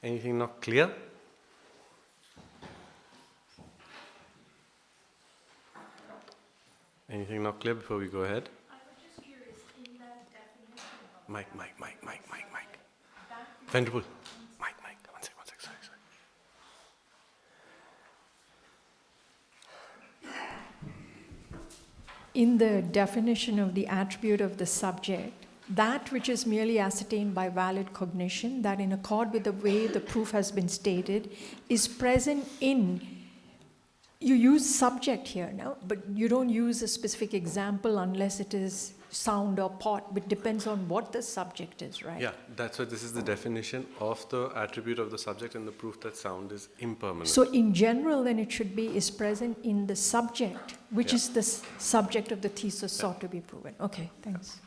Anything not clear? Anything not clear before we go ahead? I was just curious, in that definition of Mic. Venerable. Mic. One sec. Sorry. in the definition of the attribute of the subject, that which is merely ascertained by valid cognition, that in accord with the way the proof has been stated, is present in, you use subject here now, but you don't use a specific example unless it is sound or pot, but depends on what the subject is, right? Yeah, that's why this is the definition of the attribute of the subject and the proof that sound is impermanent. So in general, then it should be is present in the subject, which is the subject of the thesis sought to be proven. Okay, thanks.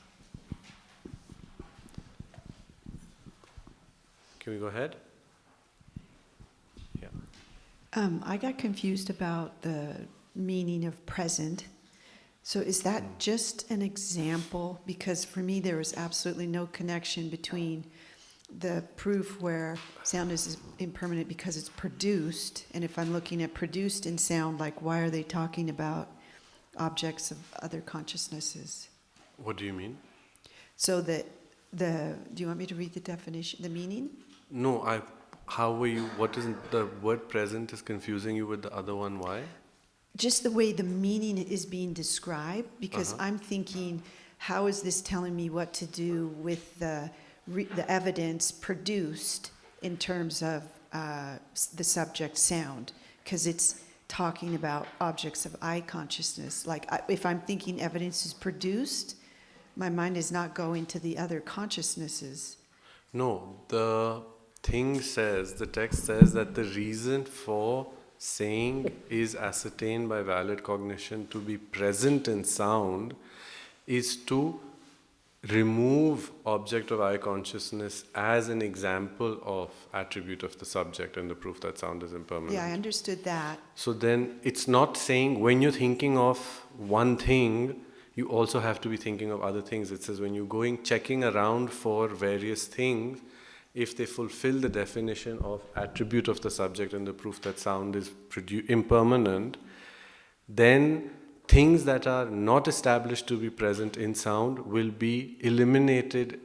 Can we go ahead? Yeah. I got confused about the meaning of present. So is that just an example? Because for me, there was absolutely no connection between the proof where sound is impermanent because it's produced, and if I'm looking at produced in sound, like why are they talking about objects of other consciousnesses? What do you mean? So do you want me to read the definition, the meaning? No, what is the word present is confusing you with the other one, why? Just the way the meaning is being described, because I'm thinking, how is this telling me what to do with the evidence produced in terms of the subject sound? Because it's talking about objects of eye consciousness. Like if I'm thinking evidence is produced, my mind is not going to the other consciousnesses. No, the text says that the reason for saying is ascertained by valid cognition to be present in sound is to remove object of eye consciousness as an example of attribute of the subject and the proof that sound is impermanent. Yeah, I understood that. So then it's not saying when you're thinking of one thing, you also have to be thinking of other things. It says when you're checking around for various things, if they fulfill the definition of attribute of the subject and the proof that sound is impermanent, then things that are not established to be present in sound will be eliminated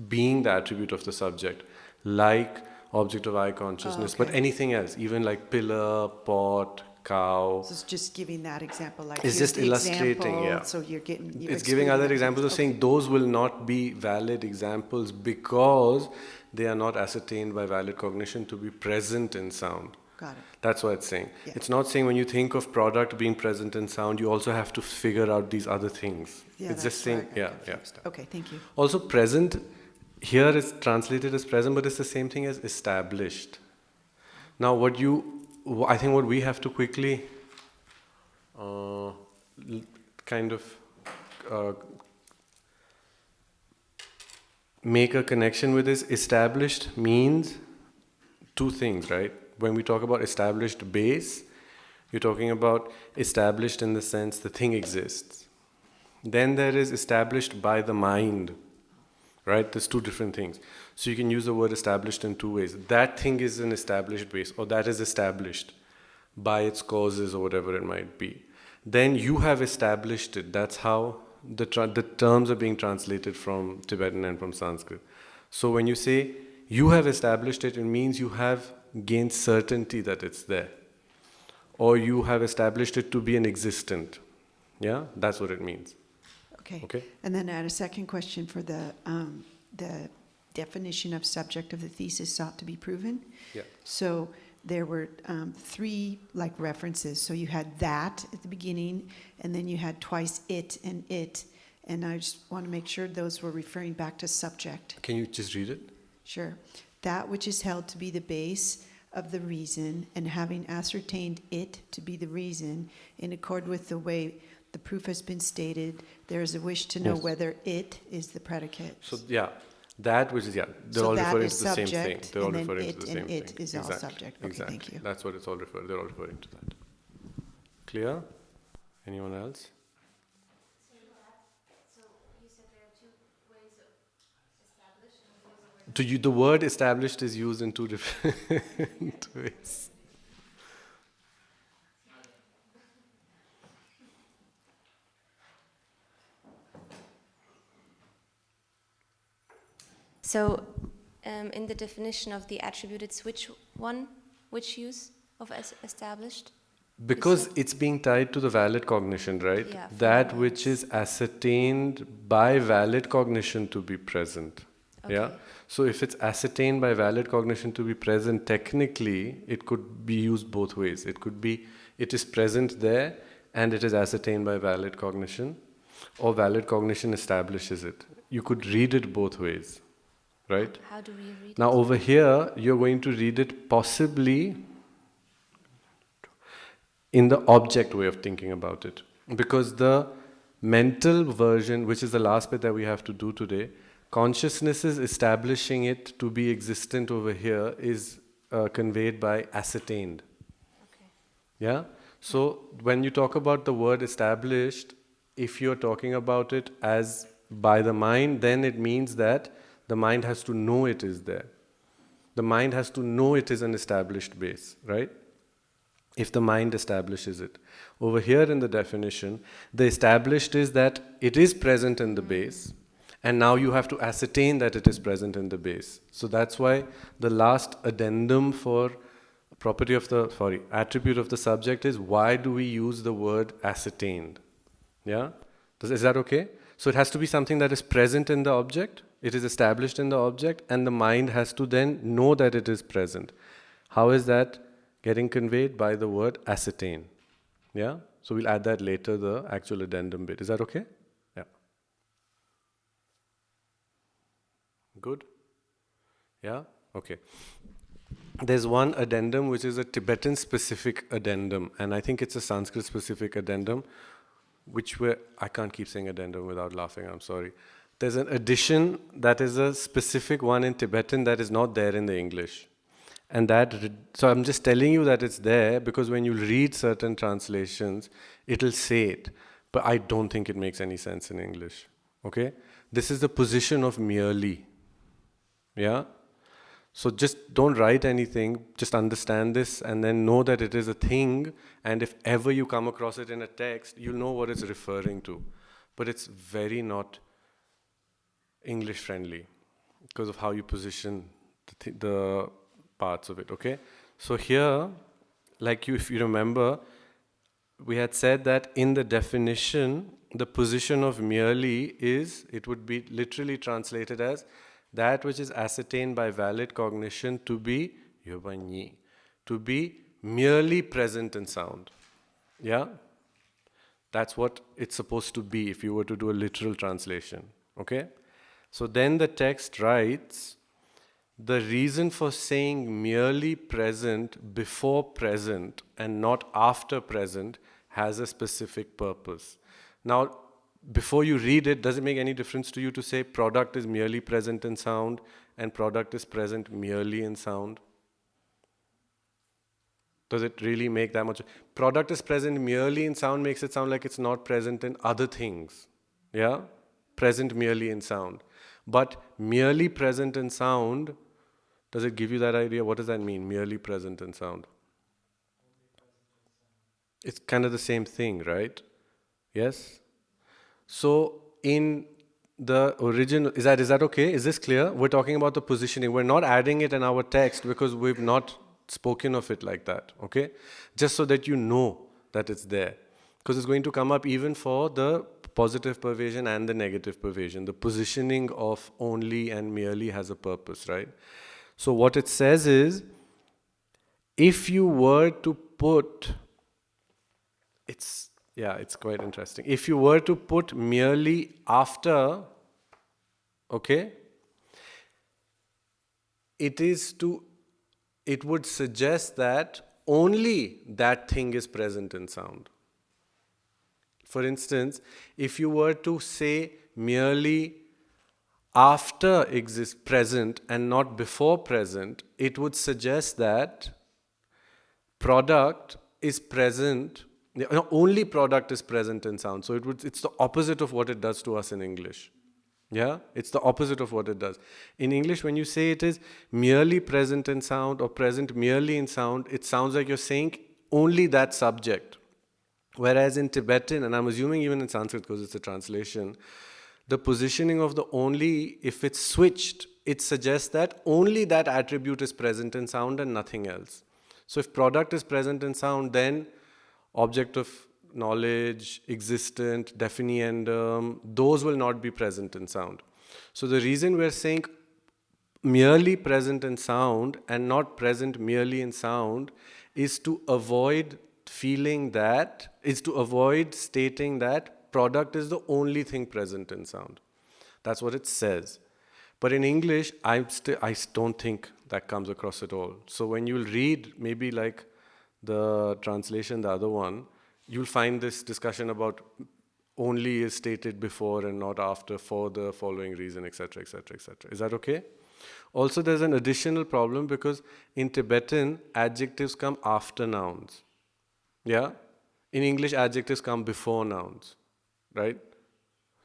being the attribute of the subject, like object of eye consciousness, but anything else, even like pillar, pot, cow. So it's just giving that example, like It's just illustrating, example, so you're it's giving other examples of saying those will not be valid examples because they are not ascertained by valid cognition to be present in sound. Got it. That's what it's saying. Yeah. It's not saying when you think of product being present in sound, you also have to figure out these other things. Yeah, it's just saying, Okay, thank you. Also, present here is translated as present, but it's the same thing as established. Now, I think what we have to quickly make a connection with this. Established means two things, right? When we talk about established base, you're talking about established in the sense the thing exists. Then there is established by the mind, right? There's two different things. So you can use the word established in two ways. That thing is an established base, or that is established by its causes or whatever it might be. Then you have established it. That's how the terms are being translated from Tibetan and from Sanskrit. So when you say you have established it, it means you have gained certainty that it's there. Or you have established it to be an existent. Yeah? That's what it means. Okay. And then I had a second question for the definition of subject of the thesis sought to be proven. Yeah. So there were three references. So you had that at the beginning, and then you had twice it, and I just want to make sure those were referring back to subject. Can you just read it? Sure. That which is held to be the base of the reason, and having ascertained it to be the reason, in accord with the way the proof has been stated, there is a wish to know whether it is the predicate. So that which is, they're So all that referring is to the same thing. subject, They're all and then referring it to the same and thing. it is all subject. Okay, exactly. thank you. That's what it's all they're all referring to that. Clear? Anyone else? So you said there are two ways of established, and those are the word established is used in two different ways. So, in the definition of the attribute, it's which one? Which use of established? Because it's being tied to the valid cognition, right? Yeah, That for which is ascertained by valid cognition to be present. Yeah? Okay. So if it's ascertained by valid cognition to be present, technically it could be used both ways. It could be it is present there and it is ascertained by valid cognition, or valid cognition establishes it. You could read it both ways, right? How do we read Now it? over here, you're going to read it possibly in the object way of thinking about it. Because the mental version, which is the last bit that we have to do today, consciousness is establishing it to be existent over here is conveyed by ascertained. Okay. Yeah? So when you talk about the word established, if you're talking about it as by the mind, then it means that the mind has to know it is there. The mind has to know it is an established base, right? If the mind establishes it. Over here in the definition, the established is that it is present in the base, and now you have to ascertain that it is present in the base. So that's why the last addendum for attribute of the subject is why do we use the word ascertained? Yeah? Is that okay? So it has to be something that is present in the object, it is established in the object, and the mind has to then know that it is present. How is that getting conveyed? By the word ascertain. Yeah? So we'll add that later, the actual addendum bit. Is that okay? Yeah. Good? Yeah? Okay. There's one addendum which is a Tibetan specific addendum, and I think it's a Sanskrit specific addendum, I can't keep saying addendum without laughing, I'm sorry. There's an addition that is a specific one in Tibetan that is not there in the English. And so I'm just telling you that it's there because when you read certain translations, it'll say it. But I don't think it makes any sense in English. Okay? This is the position of merely. Yeah? So just don't write anything, just understand this and then know that it is a thing, and if ever you come across it in a text, you'll know what it's referring to. But it's very not English friendly because of how you position the parts of it, okay? So here, if you remember, we had said that in the definition, the position of merely it would be literally translated as that which is ascertained by valid cognition to be yobanyi, to be merely present in sound. Yeah? That's what it's supposed to be if you were to do a literal translation. Okay? So then the text writes, the reason for saying merely present before present and not after present has a specific purpose. Now, before you read it, does it make any difference to you to say product is merely present in sound and product is present merely in sound? Does it really make that much? Product is present merely in sound makes it sound like it's not present in other things. Yeah? Present merely in sound. But merely present in sound, does it give you that idea? What does that mean, merely present in sound? It's kind of the same thing, right? Yes? So in the original, is that okay? Is this clear? We're talking about the positioning. We're not adding it in our text because we've not spoken of it like that, okay? Just so that you know that it's there. Because it's going to come up even for the positive pervasion and the negative pervasion. The positioning of only and merely has a purpose, right? So what it says is, if you were to put, it's quite interesting. If you were to put merely after, okay, it would suggest that only that thing is present in sound. For instance, if you were to say merely after exists present and not before present, it would suggest that product is present. Only product is present in sound. So it's the opposite of what it does to us in English. Yeah, it's the opposite of what it does. In English, when you say it is merely present in sound or present merely in sound, it sounds like you're saying only that subject. Whereas in Tibetan, and I'm assuming even in Sanskrit because it's a translation, the positioning of the only, if it's switched, it suggests that only that attribute is present in sound and nothing else. So if product is present in sound, then object of knowledge, existent, definiendum, those will not be present in sound. So the reason we're saying merely present in sound and not present merely in sound is to avoid stating that product is the only thing present in sound. That's what it says. But in English, I don't think that comes across at all. So when you'll read maybe like the translation, the other one, you'll find this discussion about only is stated before and not after for the following reason, etc., etc., etc. Is that okay? Also, there's an additional problem because in Tibetan, adjectives come after nouns. Yeah? In English, adjectives come before nouns. Right?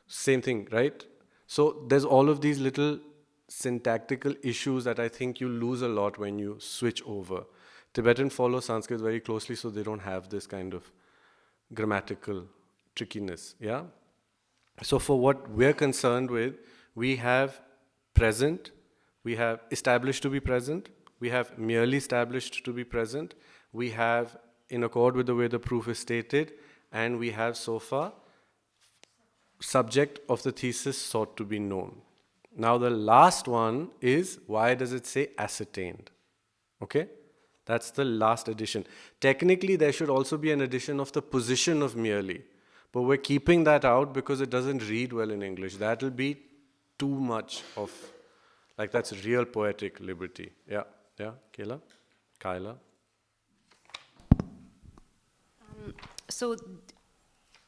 Same thing, right? So there's all of these little syntactical issues that I think you lose a lot when you switch over. Tibetan follows Sanskrit very closely, so they don't have this kind of grammatical trickiness. Yeah? So for what we're concerned with, we have present, we have established to be present, we have merely established to be present, we have in accord with the way the proof is stated, and we have so far subject of the thesis sought to be known. Now the last one is, why does it say ascertained? Okay? That's the last addition. Technically, there should also be an addition of the position of merely. But we're keeping that out because it doesn't read well in English. That'll be too much of, like that's real poetic liberty. Yeah, Kayla? Kyla? So,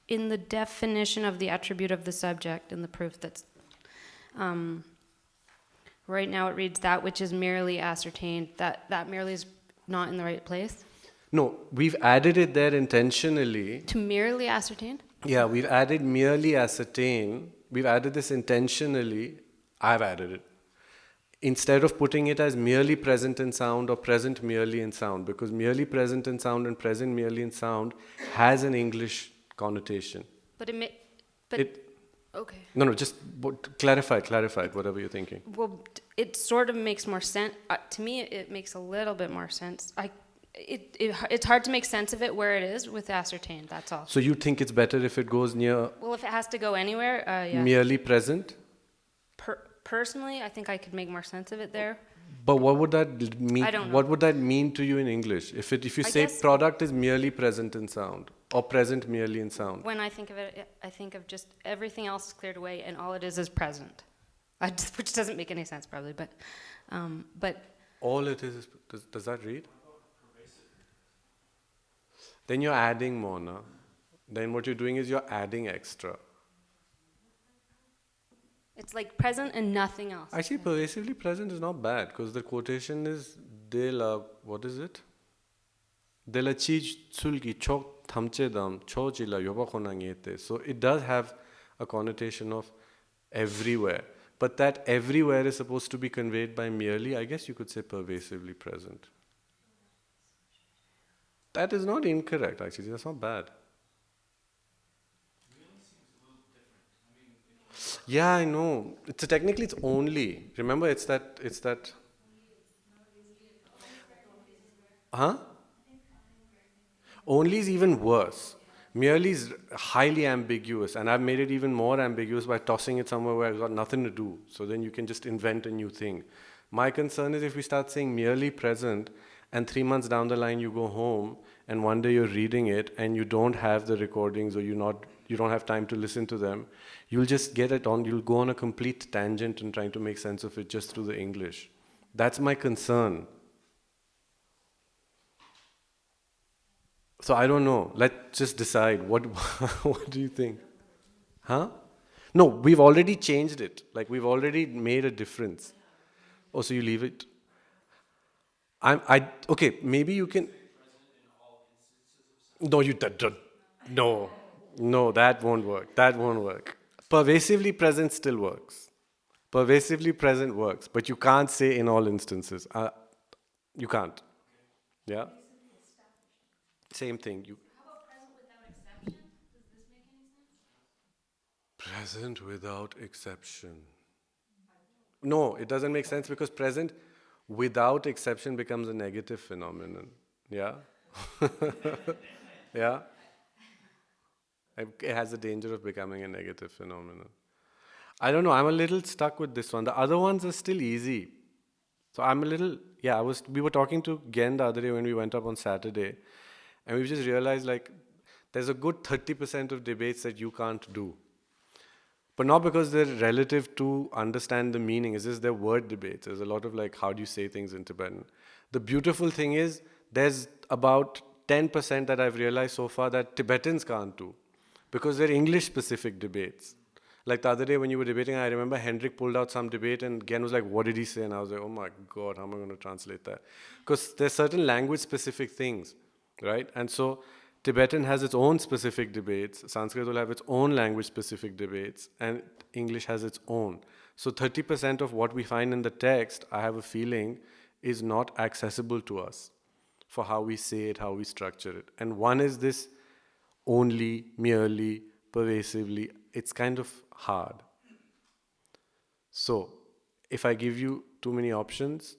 in the definition of the attribute of the subject in the proof, that's right now it reads that which is merely ascertained. That merely is not in the right place. No, we've added it there intentionally. To merely ascertain. Yeah, we've added merely ascertain. We've added this intentionally. I've added it. Instead of putting it as merely present in sound or present merely in sound, because merely present in sound and present merely in sound has an English connotation. But okay. No, just clarify it, whatever you're thinking. Well, it sort of makes more sense. To me, it makes a little bit more sense. It's hard to make sense of it where it is with ascertained, that's all. So you think it's better if it goes near Well, if it has to go anywhere, yeah. merely present? Personally, I think I could make more sense of it there. But what would that mean? I don't know. What would that mean to you in English? If you say guess- product is merely present in sound or present merely in sound. When I think of it, I think of just everything else is cleared away and all it is present. Which doesn't make any sense probably, but All it is does that read? Then you're adding more, no? Then what you're doing is you're adding extra. it's like present and nothing else. Actually, pervasively present is not bad because the quotation is what is it? Dela chij tsulgi chok thamchedam chojila yobakhonangete. So it does have a connotation of everywhere. But that everywhere is supposed to be conveyed by merely, I guess you could say pervasively present. That is not incorrect, actually. That's not bad. Yeah, I know. Technically, it's only. Remember, it's that. Huh? Only is even worse. Merely is highly ambiguous, and I've made it even more ambiguous by tossing it somewhere where it's got nothing to do. So then you can just invent a new thing. My concern is if we start saying merely present, and 3 months down the line you go home, and one day you're reading it, and you don't have the recordings, or you don't have time to listen to them, you'll just you'll go on a complete tangent in trying to make sense of it just through the English. That's my concern. So I don't know. Let's just decide. What do you think? Huh? No, we've already changed it. Like we've already made a difference. Oh, so you leave it? Okay, maybe you can. No, no, that won't work. That won't work. Pervasively present still works. Pervasively present works, but you can't say in all instances. You can't. Yeah? Same thing. How about present without exception? Does this make any sense? Present without exception. No, it doesn't make sense because present without exception becomes a negative phenomenon. Yeah? Yeah? It has a danger of becoming a negative phenomenon. I don't know, I'm a little stuck with this one. The other ones are still easy. So I'm a little, yeah, we were talking to Gen the other day when we went up on Saturday, and we just realized like there's a good 30% of debates that you can't do. But not because they're relative to understand the meaning, it's just they're word debates. There's a lot of like, how do you say things in Tibetan? The beautiful thing is, there's about 10% that I've realized so far that Tibetans can't do, because they're English-specific debates. Like the other day when you were debating, I remember Hendrik pulled out some debate and Gen was like, what did he say? And I was like, oh my God, how am I going to translate that? Because there's certain language-specific things, right? And so Tibetan has its own specific debates, Sanskrit will have its own language-specific debates, and English has its own. So 30% of what we find in the text, I have a feeling, is not accessible to us for how we say it, how we structure it. And one is this only, merely, pervasively. It's kind of hard. So, if I give you too many options,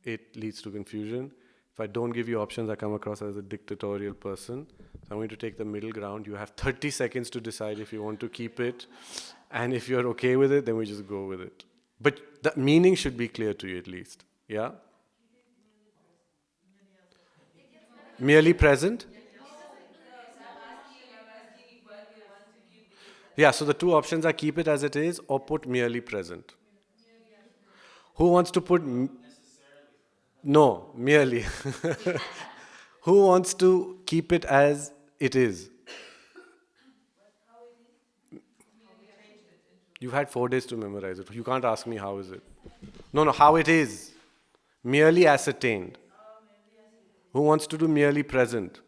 it leads to confusion. If I don't give you options, I come across as a dictatorial person. So I'm going to take the middle ground. You have 30 seconds to decide if you want to keep it. And if you're okay with it, then we just go with it. But the meaning should be clear to you at least. Yeah? Merely present? Yeah, so the two options are keep it as it is or put merely present. Who wants to put... No, merely. Who wants to keep it as it is? You've had 4 days to memorize it. You can't ask me how is it. No, how it is. Merely ascertained. Who wants to do merely present?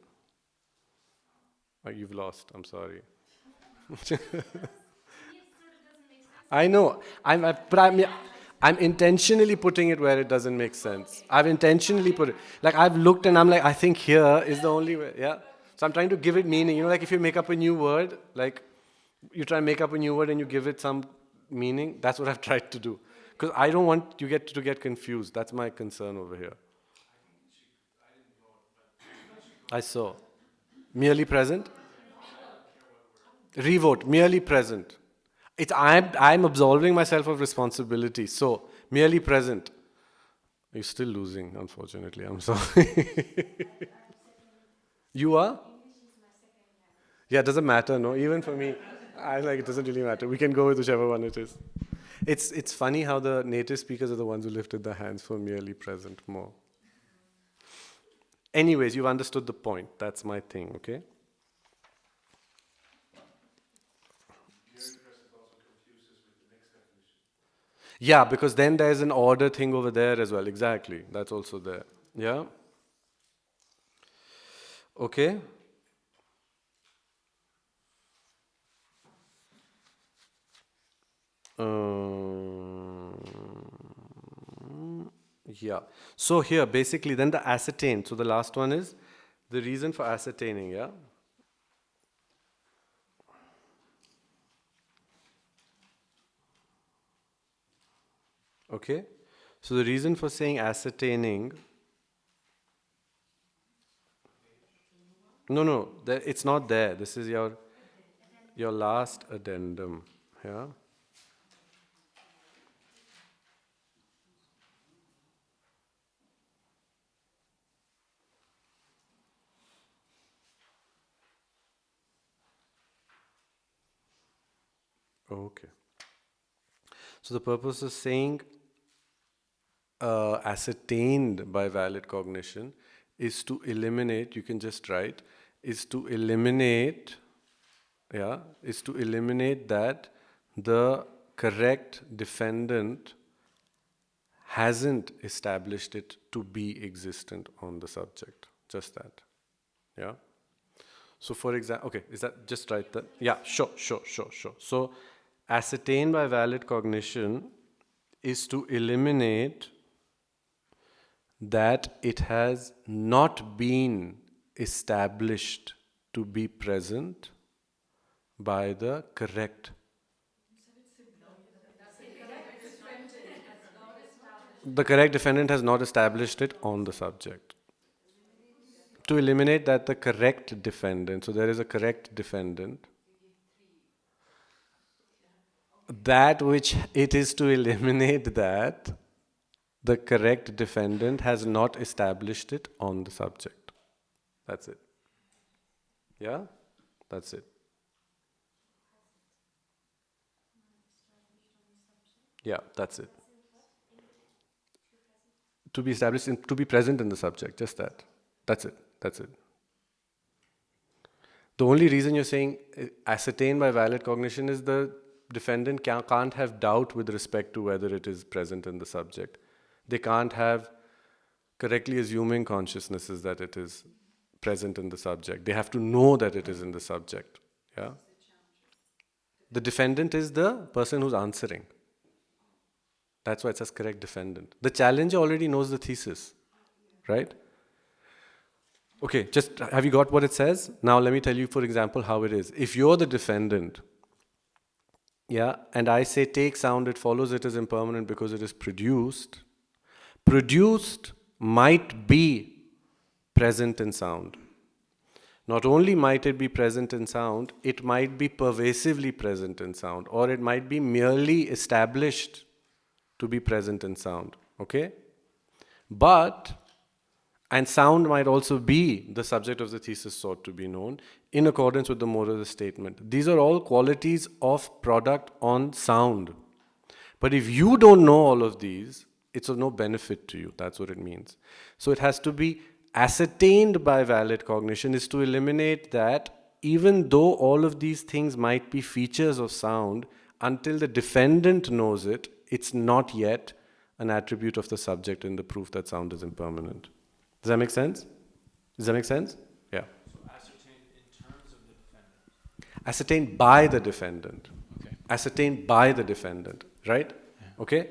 Oh, you've lost, I'm sorry. I know. I'm intentionally putting it where it doesn't make sense. I've intentionally put it. Like I've looked and I'm like, I think here is the only way. Yeah. So I'm trying to give it meaning. You know, like if you make up a new word, like you try and make up a new word and you give it some meaning. That's what I've tried to do. Because I don't want you to get confused. That's my concern over here. I saw. Merely present? Revote. Merely present. I'm absolving myself of responsibility. So, merely present. You're still losing, unfortunately. I'm sorry. You are? Yeah, it doesn't matter, no? Even for me, it doesn't really matter. We can go with whichever one it is. It's funny how the native speakers are the ones who lifted their hands for merely present more. Anyways, you've understood the point. That's my thing, okay? Yeah, because then there's an order thing over there as well. Exactly. That's also there. Yeah? Okay? Yeah. So here, basically, then the ascertain. So the last one is the reason for ascertaining, yeah? Okay? So the reason for saying ascertaining... No, it's not there. This is your last addendum, yeah? Okay. So the purpose of saying ascertained by valid cognition is to eliminate, you can just write, is to eliminate that the correct defendant hasn't established it to be existent on the subject. Just that. Yeah? So for example, okay, is that just right? Yeah, sure. So ascertained by valid cognition is to eliminate that it has not been established to be present by the correct. The correct defendant has not established it on the subject. To eliminate that the correct defendant, so there is a correct defendant, that which it is to eliminate that the correct defendant has not established it on the subject. That's it. Yeah? That's it. Yeah, that's it. To be established, to be present in the subject, just that. That's it. That's it. The only reason you're saying ascertained by valid cognition is the defendant can't have doubt with respect to whether it is present in the subject. They can't have correctly assuming consciousnesses that it is present in the subject. They have to know that it is in the subject. Yeah? The defendant is the person who's answering. That's why it says correct defendant. The challenger already knows the thesis, right? Okay, just have you got what it says? Now let me tell you, for example, how it is. If you're the defendant, yeah, and I say take sound, it follows it is impermanent because it is produced. Produced might be present in sound. Not only might it be present in sound, it might be pervasively present in sound, or it might be merely established to be present in sound. Okay? And sound might also be the subject of the thesis sought to be known in accordance with the mode of the statement. These are all qualities of product on sound. But if you don't know all of these, it's of no benefit to you. That's what it means. So it has to be ascertained by valid cognition, is to eliminate that even though all of these things might be features of sound, until the defendant knows it, it's not yet an attribute of the subject in the proof that sound is impermanent. Does that make sense? Does that make sense? Yeah. So ascertained in terms of the defendant. Ascertained by the defendant. Okay. Ascertained by the defendant, right? Yeah. Okay?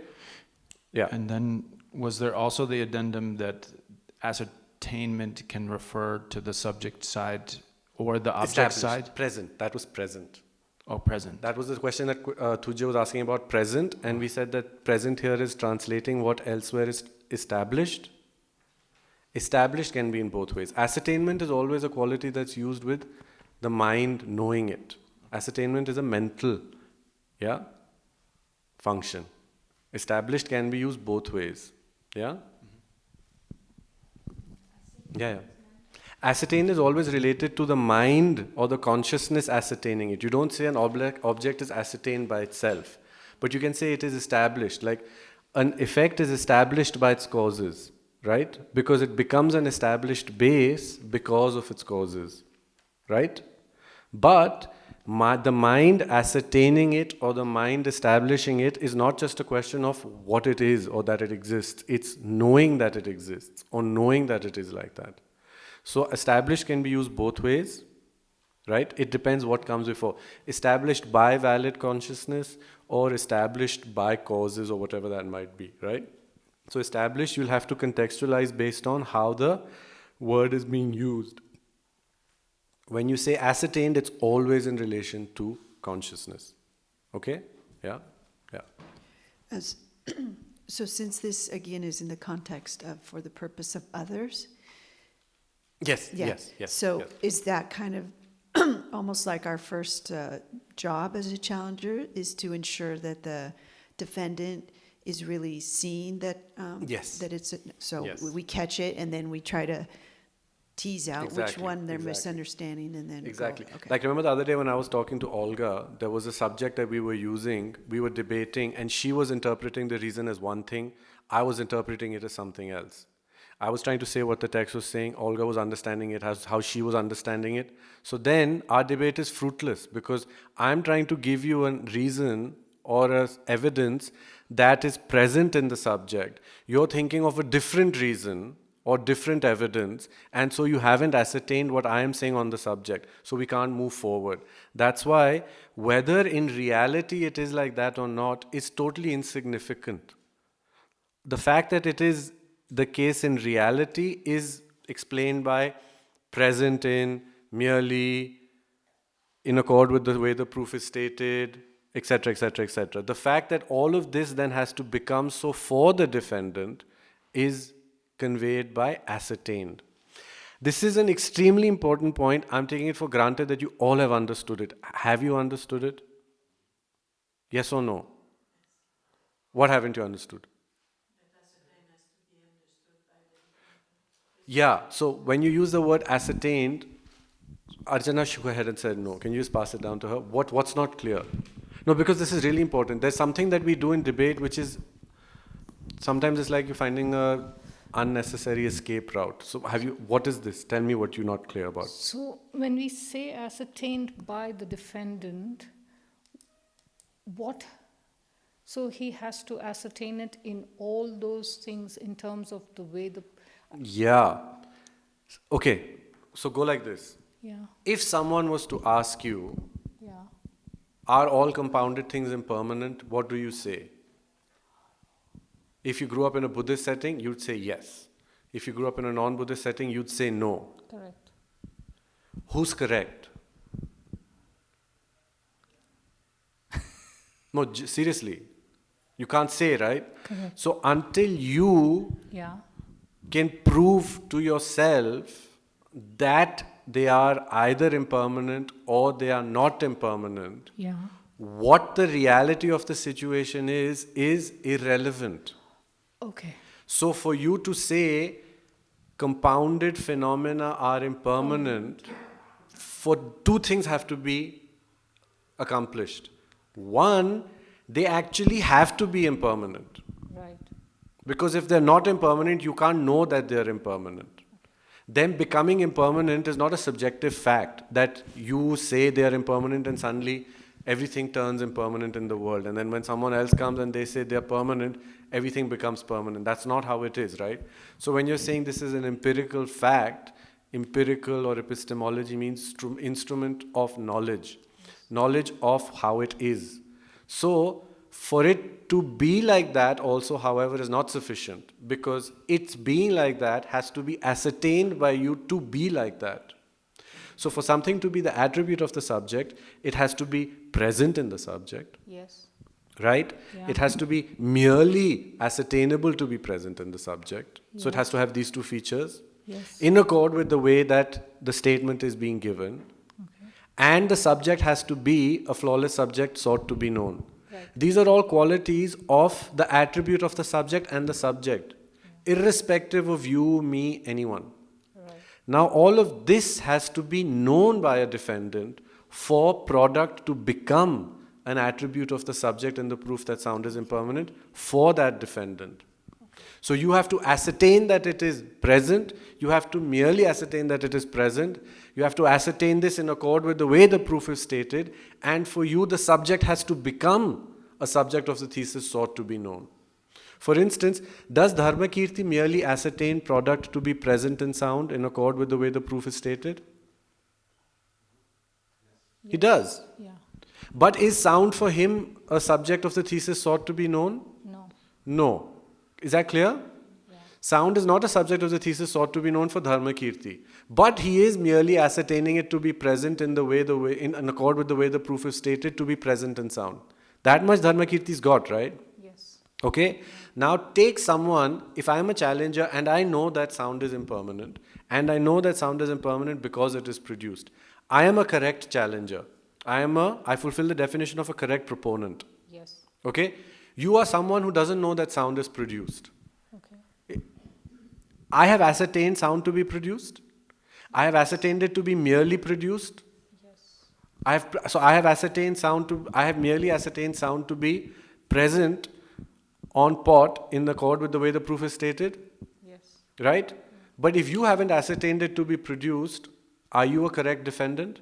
Yeah. And then was there also the addendum that ascertainment can refer to the subject side or the object Established. side? Present. That was present. Oh, present. That was the question that Tujya was asking about present, and we said that present here is translating what elsewhere is established. Established can be in both ways. Ascertainment is always a quality that's used with the mind knowing it. Ascertainment is a mental, function. Established can be used both ways. Yeah? Yeah. Ascertained is always related to the mind or the consciousness ascertaining it. You don't say an object is ascertained by itself, but you can say it is established. Like an effect is established by its causes, right? Because it becomes an established base because of its causes, right? But the mind ascertaining it or the mind establishing it is not just a question of what it is or that it exists. It's knowing that it exists or knowing that it is like that. So established can be used both ways, right? It depends what comes before. Established by valid consciousness or established by causes or whatever that might be, right? So established, you'll have to contextualize based on how the word is being used. When you say ascertained, it's always in relation to consciousness. Okay? Yeah? Yeah. So since this, again, is in the context of for the purpose of others, Yes, yeah. yes. So yes. is that kind of almost like our first job as a challenger is to ensure that the defendant is really seeing that Yes. that it's so Yes. we catch it and then we try to tease out which Exactly, one they're exactly. misunderstanding and then go, Exactly. okay. Like, remember the other day when I was talking to Olga, there was a subject that we were using, we were debating, and she was interpreting the reason as one thing, I was interpreting it as something else. I was trying to say what the text was saying, Olga was understanding it as how she was understanding it. So then our debate is fruitless because I'm trying to give you a reason or a evidence that is present in the subject. You're thinking of a different reason or different evidence, and so you haven't ascertained what I am saying on the subject, so we can't move forward. That's why whether in reality it is like that or not is totally insignificant. The fact that it is the case in reality is explained by present in, merely, in accord with the way the proof is stated, etc., etc., etc. The fact that all of this then has to become so for the defendant is conveyed by ascertained. This is an extremely important point. I'm taking it for granted that you all have understood it. Have you understood it? Yes or no? What haven't you understood? Yeah, so when you use the word ascertained, Arjana shook her head and said no. Can you just pass it down to her? What's not clear? No, because this is really important. There's something that we do in debate which is, sometimes it's like you're finding a unnecessary escape route. So what is this? Tell me what you're not clear about. So when we say ascertained by the defendant, so he has to ascertain it in all those things in terms of the way the, Yeah. Okay, so go like this. yeah, If someone was to ask you, yeah. are all compounded things impermanent? What do you say? If you grew up in a Buddhist setting, you'd say yes. If you grew up in a non-Buddhist setting, you'd say no. Correct. Who's correct? No, seriously. You can't say, right? Correct. So until you Yeah. can prove to yourself that they are either impermanent or they are not impermanent, Yeah. what the reality of the situation is irrelevant. Okay. So for you to say compounded phenomena are impermanent, for two things have to be accomplished. One, they actually have to be impermanent. Right. Because if they're not impermanent, you can't know that they're impermanent. Them becoming impermanent is not a subjective fact that you say they're impermanent and suddenly everything turns impermanent in the world. And then when someone else comes and they say they're permanent, everything becomes permanent. That's not how it is, right? So when you're saying this is an empirical fact, empirical or epistemology means instrument of knowledge, knowledge of how it is. So for it to be like that also, however, is not sufficient, because its being like that has to be ascertained by you to be like that. So for something to be the attribute of the subject, it has to be present in the subject, Yes. right? Yeah. It has to be merely ascertainable to be present in the subject. So it has to have these two features, Yes. in accord with the way that the statement is being given. Okay. And the subject has to be a flawless subject sought to be known. Right. These are all qualities of the attribute of the subject and the subject, irrespective of you, me, anyone. Right. Now, all of this has to be known by a defendant for product to become an attribute of the subject in the proof that sound is impermanent for that defendant. So you have to ascertain that it is present, you have to merely ascertain that it is present, you have to ascertain this in accord with the way the proof is stated, and for you the subject has to become a subject of the thesis sought to be known. For instance, does Dharmakirti merely ascertain product to be present in sound in accord with the way the proof is stated? He does. Yeah. But is sound for him a subject of the thesis sought to be known? No. No. Is that clear? Sound is not a subject of the thesis sought to be known for Dharmakirti. But he is merely ascertaining it to be present in in accord with the way the proof is stated to be present in sound. That much Dharmakirti's got, right? Yes. Okay? Now take someone, if I am a challenger and I know that sound is impermanent, and I know that sound is impermanent because it is produced, I am a correct challenger. I fulfill the definition of a correct proponent. Yes. Okay? You are someone who doesn't know that sound is produced. Okay. I have ascertained sound to be produced. I have ascertained it to be merely produced. Yes. I have merely ascertained sound to be present on pot in accord with the way the proof is stated. Yes. Right? But if you haven't ascertained it to be produced, are you a correct defendant?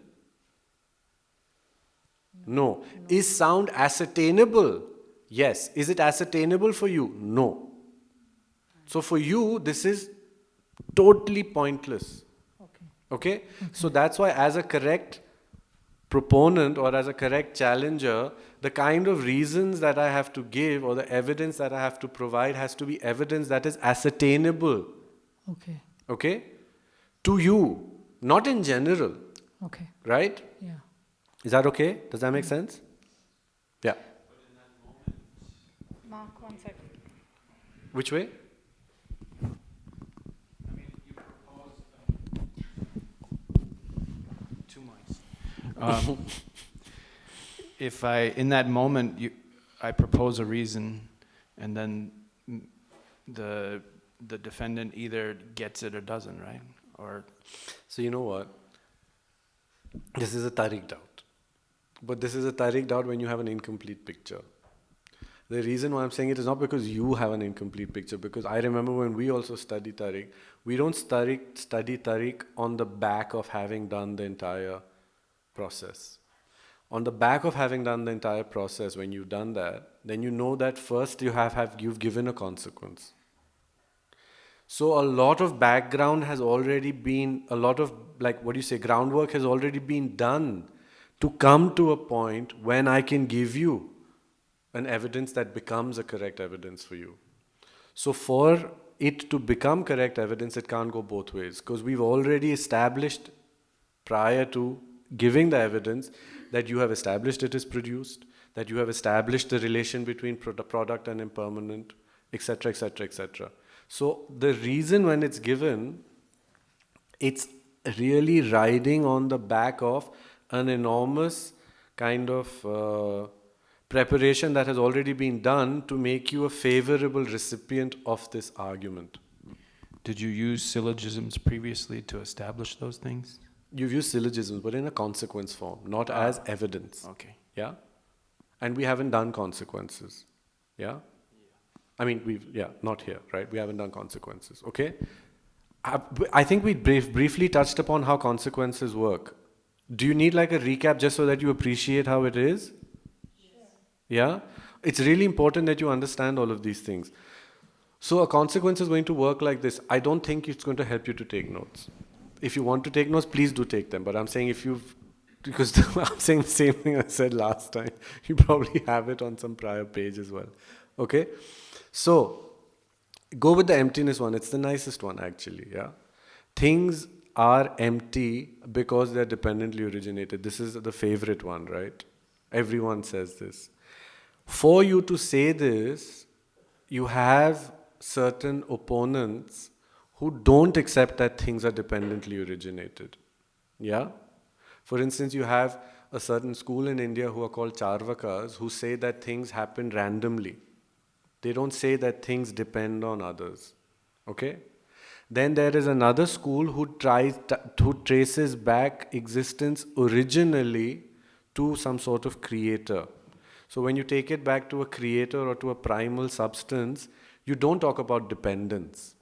No. Is sound ascertainable? Yes. Is it ascertainable for you? No. So for you, this is Totally pointless. Okay. Okay? So that's why, as a correct proponent or as a correct challenger, the kind of reasons that I have to give or the evidence that I have to provide has to be evidence that is ascertainable. Okay. Okay? To you, not in general. Okay. Right? Yeah. Is that okay? Does that make sense? Yeah. Mark, 1 second. Which way? Two mics. If in that moment, I propose a reason, and then the defendant either gets it or doesn't, right? Or So you know what? This is a tariq doubt. But this is a tariq doubt when you have an incomplete picture. The reason why I'm saying it is not because you have an incomplete picture, because I remember when we also study tariq, we don't study tariq on the back of having done the entire process. On the back of having done the entire process, when you've done that, then you know that first you've given a consequence. So a lot of background has already been, a lot of, like, what do you say, groundwork has already been done to come to a point when I can give you an evidence that becomes a correct evidence for you. So for it to become correct evidence, it can't go both ways, because we've already established prior to giving the evidence that you have established it is produced, that you have established the relation between product and impermanent, etc., etc., etc. So the reason when it's given, it's really riding on the back of an enormous kind of preparation that has already been done to make you a favorable recipient of this argument. did you use syllogisms previously to establish those things? You've used syllogisms, but in a consequence form, not as evidence. Okay. Yeah? And we haven't done consequences. Yeah? I mean, not here, right? We haven't done consequences, okay? I think we briefly touched upon how consequences work. Do you need like a recap just so that you appreciate how it is? Yeah? It's really important that you understand all of these things. So a consequence is going to work like this. I don't think it's going to help you to take notes. If you want to take notes, please do take them. But I'm saying because I'm saying the same thing I said last time. You probably have it on some prior page as well. Okay? So, go with the emptiness one. It's the nicest one actually, yeah? Things are empty because they're dependently originated. This is the favorite one, right? Everyone says this. For you to say this, you have certain opponents who don't accept that things are dependently originated. Yeah? For instance, you have a certain school in India who are called Charvakas who say that things happen randomly. They don't say that things depend on others. Okay? Then there is another school who traces back existence originally to some sort of creator. So when you take it back to a creator or to a primal substance, you don't talk about dependence.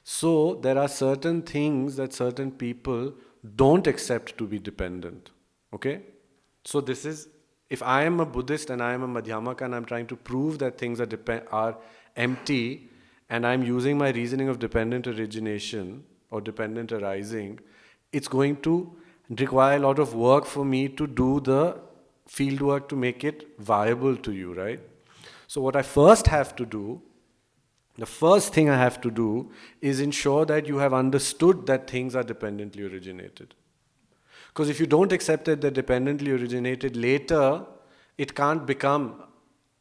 So there are certain things that certain people don't accept to be dependent. Okay? So this is, if I am a Buddhist and I am a Madhyamaka and I'm trying to prove that things are empty, and I'm using my reasoning of dependent origination or dependent arising, it's going to require a lot of work for me to do the field work to make it viable to you, right? So what I first have to do, the first thing I have to do is ensure that you have understood that things are dependently originated. Because if you don't accept that they're dependently originated, later it can't become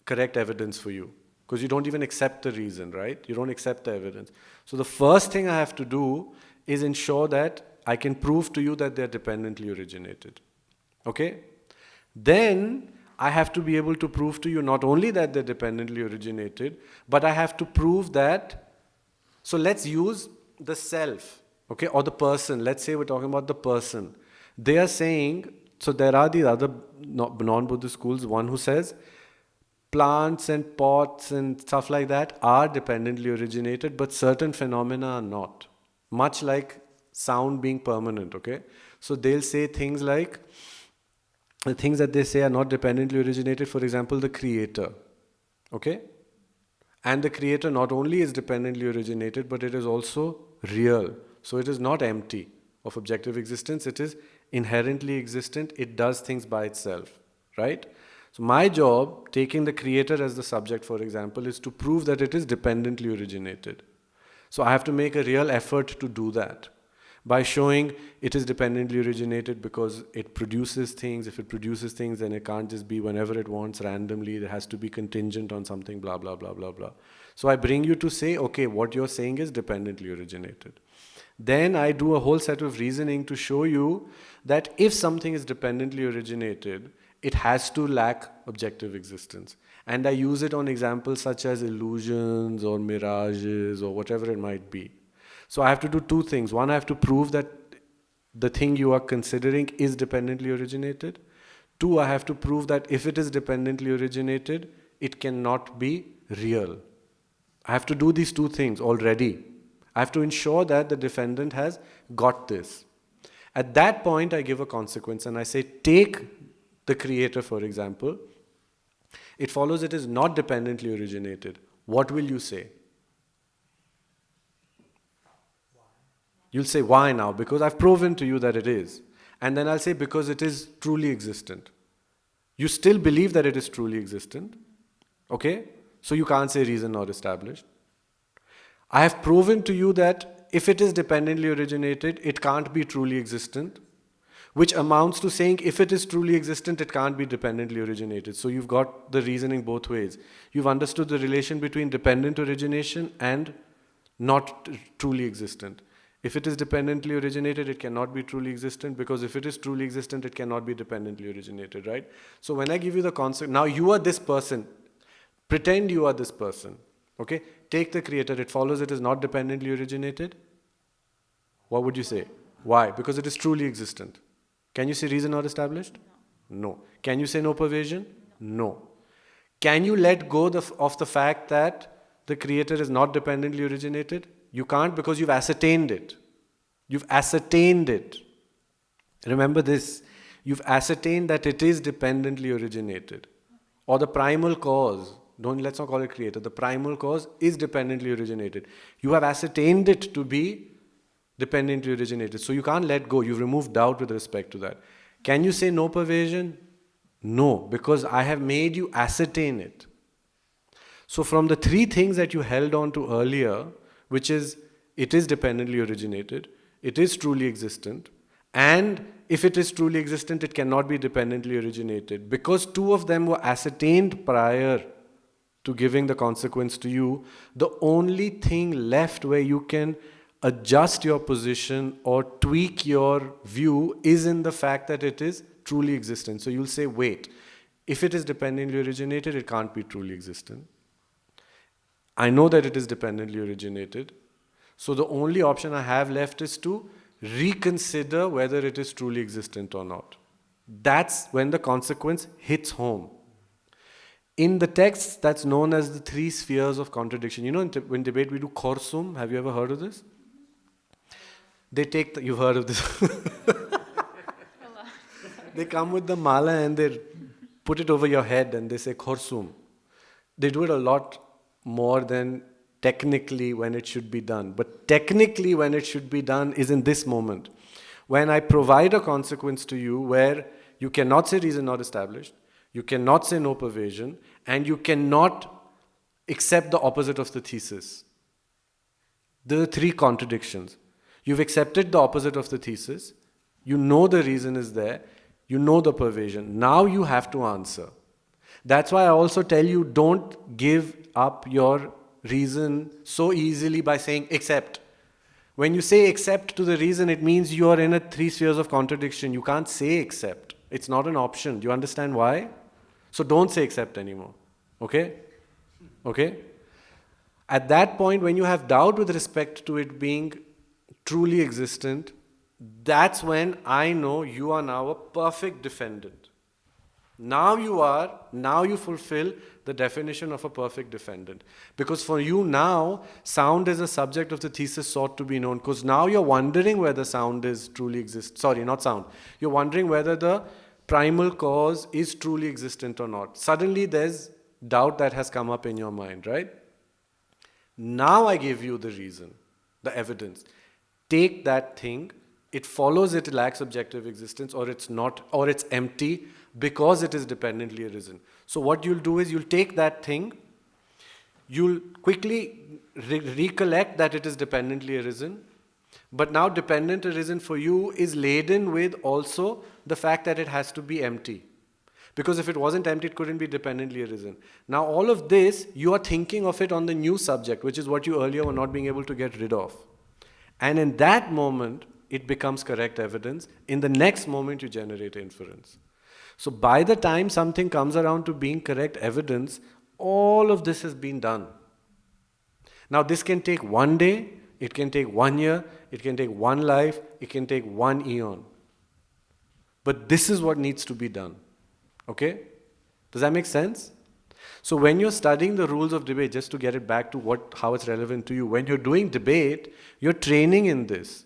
correct evidence for you. Because you don't even accept the reason, right? You don't accept the evidence. So the first thing I have to do is ensure that I can prove to you that they're dependently originated. Okay? Then I have to be able to prove to you not only that they're dependently originated, but I have to prove that, so let's use the self, okay, or the person. Let's say we're talking about the person. They are saying, so there are these other non-Buddhist schools, one who says, plants and pots and stuff like that are dependently originated, but certain phenomena are not. Much like sound being permanent, okay? So they'll say things like, the things that they say are not dependently originated, for example, the creator, okay? And the creator not only is dependently originated, but it is also real. So it is not empty of objective existence, it is inherently existent, it does things by itself, right? So my job, taking the creator as the subject, for example, is to prove that it is dependently originated. So I have to make a real effort to do that by showing it is dependently originated because it produces things. If it produces things, then it can't just be whenever it wants randomly. It has to be contingent on something, blah, blah, blah, blah, blah. So I bring you to say, okay, what you're saying is dependently originated. Then I do a whole set of reasoning to show you that if something is dependently originated, it has to lack objective existence. And I use it on examples such as illusions or mirages or whatever it might be. So I have to do two things. One, I have to prove that the thing you are considering is dependently originated. Two, I have to prove that if it is dependently originated, it cannot be real. I have to do these two things already. I have to ensure that the defendant has got this. At that point, I give a consequence and I say, take the creator, for example. It follows it is not dependently originated. What will you say? You'll say, why now? Because I've proven to you that it is. And then I'll say, because it is truly existent. You still believe that it is truly existent. Okay? So you can't say reason not established. I have proven to you that if it is dependently originated, it can't be truly existent, which amounts to saying if it is truly existent, it can't be dependently originated. So you've got the reasoning both ways. You've understood the relation between dependent origination and not truly existent. If it is dependently originated, it cannot be truly existent, because if it is truly existent, it cannot be dependently originated, right? So when I give you the concept, now you are this person. Pretend you are this person. Okay? Take the creator. It follows it is not dependently originated. What would you say? Why? Because it is truly existent. Can you say reason not established? No. Can you say no pervasion? No. Can you let go of the fact that the creator is not dependently originated? You can't, because you've ascertained it. You've ascertained it. Remember this. You've ascertained that it is dependently originated. Or the primal cause. Let's not call it creator. The primal cause is dependently originated. You have ascertained it to be dependently originated. So you can't let go. You've removed doubt with respect to that. Can you say no pervasion? No, because I have made you ascertain it. So from the three things that you held on to earlier, which is it is dependently originated, it is truly existent, and if it is truly existent, it cannot be dependently originated. Because two of them were ascertained prior to giving the consequence to you, the only thing left where you can adjust your position or tweak your view is in the fact that it is truly existent. So you'll say, wait, if it is dependently originated, it can't be truly existent. I know that it is dependently originated. So the only option I have left is to reconsider whether it is truly existent or not. That's when the consequence hits home. In the text, that's known as the three spheres of contradiction. You know, in debate we do khorsum. Have you ever heard of this? They take you've heard of this. They come with the mala and they put it over your head and they say khorsum. They do it a lot more than technically when it should be done. But technically when it should be done is in this moment. When I provide a consequence to you where you cannot say reason not established, you cannot say no pervasion, and you cannot accept the opposite of the thesis. There are three contradictions. You've accepted the opposite of the thesis, you know the reason is there, you know the pervasion. Now you have to answer. That's why I also tell you, don't give up your reason so easily by saying accept. When you say accept to the reason, it means you are in a three spheres of contradiction. You can't say accept. It's not an option. Do you understand why? So don't say accept anymore. Okay? Okay? At that point, when you have doubt with respect to it being truly existent, that's when I know you are now a perfect defendant. Now you fulfill the definition of a perfect defendant. Because for you now, sound is a subject of the thesis sought to be known. Because now you're wondering whether sound is truly exists. Sorry, not sound. You're wondering whether the primal cause is truly existent or not. Suddenly there's doubt that has come up in your mind, right? Now I give you the reason. the evidence. Take that thing, it follows it lacks objective existence, or it's not, or it's empty because it is dependently arisen. So what you'll do is you'll take that thing, you'll quickly recollect that it is dependently arisen, but now dependent arisen for you is laden with also the fact that it has to be empty. Because if it wasn't empty, it couldn't be dependently arisen. Now all of this, you are thinking of it on the new subject, which is what you earlier were not being able to get rid of. And in that moment, it becomes correct evidence. In the next moment, you generate inference. So by the time something comes around to being correct evidence, all of this has been done. Now this can take 1 day, it can take 1 year, it can take 1 life, it can take 1 eon. But this is what needs to be done. Okay? Does that make sense? So when you're studying the rules of debate, just to get it back to how it's relevant to you, when you're doing debate, you're training in this.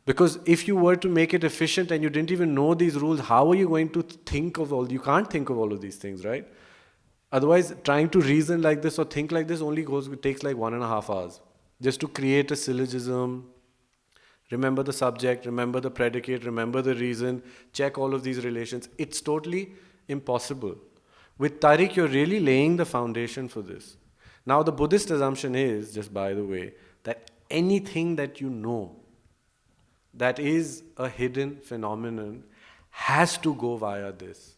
Because if you were to make it efficient and you didn't even know these rules, how are you going to think of you can't think of all of these things, right? Otherwise, trying to reason like this or think like this takes like 1.5 hours. Just to create a syllogism, remember the subject, remember the predicate, remember the reason, check all of these relations. It's totally impossible. With Tariq, you're really laying the foundation for this. Now, the Buddhist assumption is, just by the way, that anything that you know that is a hidden phenomenon has to go via this.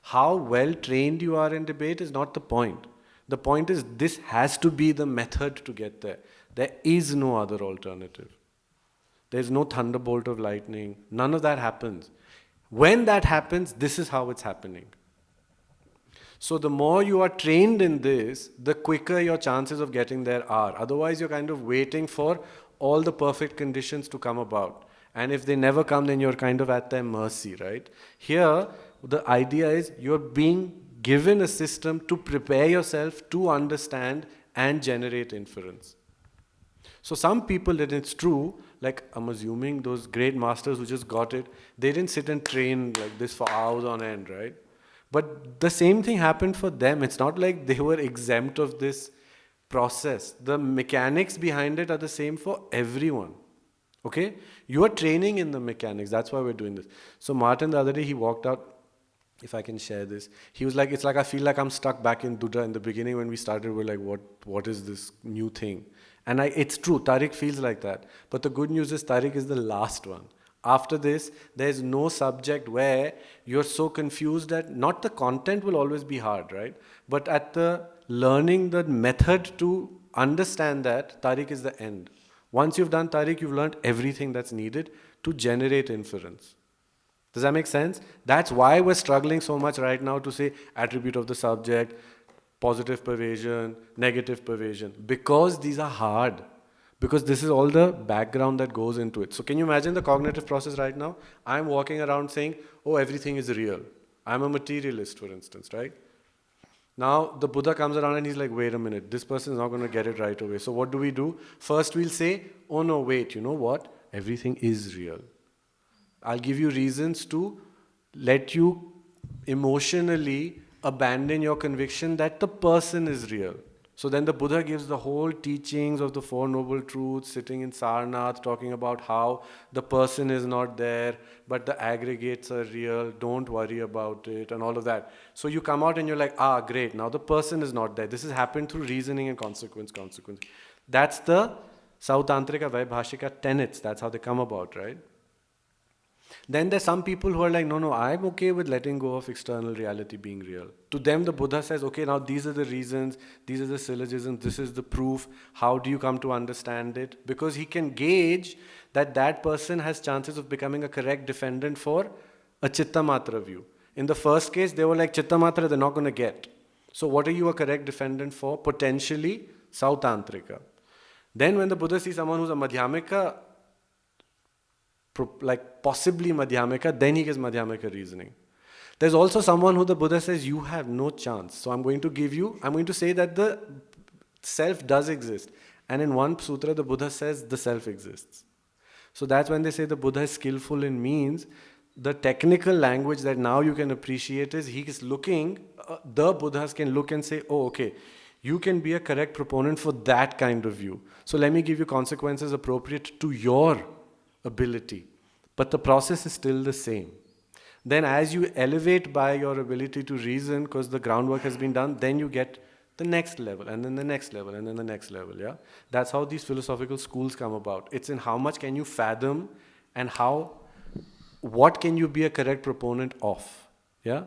How well trained you are in debate is not the point. The point is this has to be the method to get there. There is no other alternative. There's no thunderbolt of lightning. None of that happens. When that happens, this is how it's happening. So the more you are trained in this, the quicker your chances of getting there are. Otherwise, you're kind of waiting for all the perfect conditions to come about. And if they never come, then you're kind of at their mercy, right? Here, the idea is you're being given a system to prepare yourself to understand and generate inference. So some people, and it's true, like I'm assuming those great masters who just got it, they didn't sit and train like this for hours on end, right? But the same thing happened for them. It's not like they were exempt of this process. The mechanics behind it are the same for everyone. Okay? You are training in the mechanics. That's why we're doing this. So Martin, the other day, he walked out, if I can share this. He was like, it's like I feel like I'm stuck back in Duda. In the beginning when we started, we're like, what is this new thing? And it's true, Tariq feels like that. But the good news is Tariq is the last one. After this, there's no subject where you're so confused that not the content will always be hard, right? But at the learning the method to understand that, Tariq is the end. Once you've done Tariq, you've learned everything that's needed to generate inference. Does that make sense? That's why we're struggling so much right now to say attribute of the subject, positive pervasion, negative pervasion, because these are hard. Because this is all the background that goes into it. So can you imagine the cognitive process right now? I'm walking around saying, oh, everything is real. I'm a materialist, for instance, right? Now the Buddha comes around and he's like, wait a minute, this person is not going to get it right away. So what do? First we'll say, oh no, wait, you know what? Everything is real. I'll give you reasons to let you emotionally abandon your conviction that the person is real. So then the Buddha gives the whole teachings of the Four Noble Truths, sitting in Sarnath, talking about how the person is not there, but the aggregates are real, don't worry about it, and all of that. So you come out and you're like, great, now the person is not there. This has happened through reasoning and consequence. That's the Sautantrika Vaibhashika tenets. That's how they come about, right? Then there's some people who are like, no, I'm okay with letting go of external reality being real. To them, the Buddha says, okay, now these are the reasons, these are the syllogisms, this is the proof. How do you come to understand it? Because he can gauge that that person has chances of becoming a correct defendant for a Chittamatra view. In the first case, they were like, Chittamatra, they're not going to get. So what are you a correct defendant for? Potentially, Sautantrika. Then when the Buddha sees someone who's a Madhyamika, like possibly Madhyamika, then he gets Madhyamika reasoning. There's also someone who the Buddha says, you have no chance. So I'm going to say that the self does exist. And in one sutra, the Buddha says the self exists. So that's when they say the Buddha is skillful in means. The technical language that now you can appreciate is he is looking, the Buddhas can look and say, oh, okay, You can be a correct proponent for that kind of view. So let me give you consequences appropriate to your ability. But the process is still the same. Then as you elevate by your ability to reason, because the groundwork has been done, then you get the next level, and then the next level, and then the next level, yeah? That's how these philosophical schools come about. It's in how much can you fathom and what can you be a correct proponent of, yeah?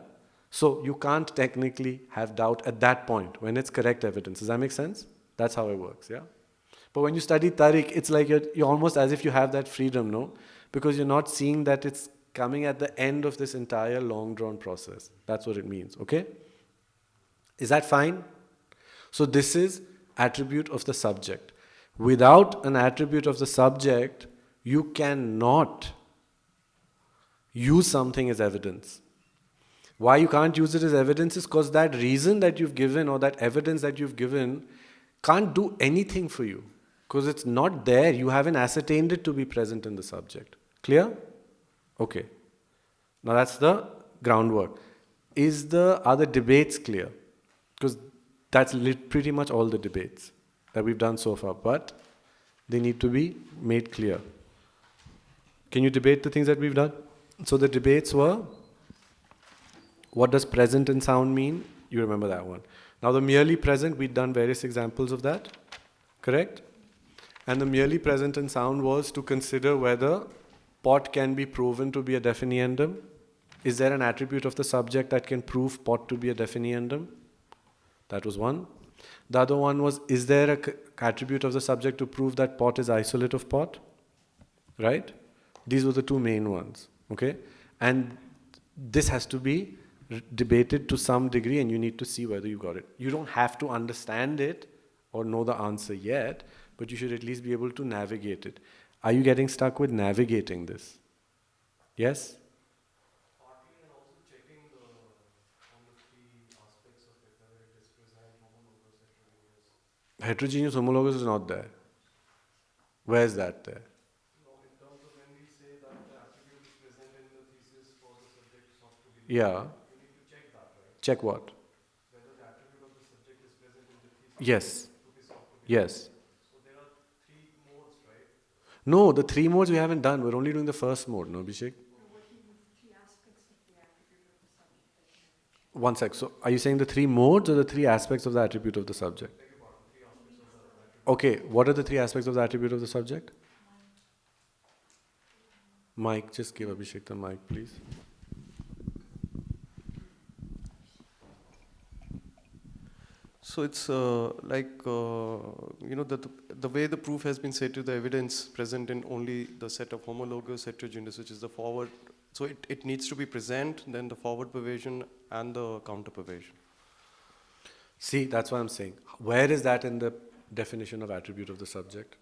So you can't technically have doubt at that point when it's correct evidence. Does that make sense? That's how it works, yeah? But when you study Tariq, it's like you're almost as if you have that freedom, no? Because you're not seeing that it's coming at the end of this entire long drawn process. That's what it means, okay? Is that fine? So this is attribute of the subject. Without an attribute of the subject, you cannot use something as evidence. Why you can't use it as evidence is because that reason that you've given or that evidence that you've given can't do anything for you. Because it's not there. You haven't ascertained it to be present in the subject. Clear? Okay. Now that's the groundwork. Are the debates clear? Because that's pretty much all the debates that we've done so far. But they need to be made clear. Can you debate the things that we've done? So the debates were, what does present and sound mean? You remember that one. Now the merely present, we've done various examples of that. Correct? And the merely present and sound was to consider whether pot can be proven to be a definiendum. Is there an attribute of the subject that can prove pot to be a definiendum? That was one. The other one was, is there an attribute of the subject to prove that pot is isolate of pot? Right? These were the two main ones. Okay? And this has to be debated to some degree, and you need to see whether you got it. You don't have to understand it or know the answer yet, but you should at least be able to navigate it. Are you getting stuck with navigating this? Yes? Partly, and also checking on the three aspects of it, whether it is present, homologous, heterogeneous. Heterogeneous homologous is not there. Where is that there? No, in terms of when we say that the attribute is present in the thesis for the subject sought to be. Yeah. You need to check that, right? Check what? Whether the attribute of the subject is present in the thesis. Yes. To be sought to be. Yes. So there are three modes, right? No, the three modes we haven't done. We're only doing the first mode, no, Abhishek? One sec. So, are you saying the three modes or the three aspects of the attribute of the subject? Okay, what are the three aspects of the attribute of the subject? Mic, just give Abhishek the mic, please. So it's the way the proof has been said to the evidence present in only the set of homologous heterogeneous, which is the forward. So it needs to be present, then the forward pervasion and the counter pervasion. See, that's what I'm saying. Where is that in the definition of attribute of the subject?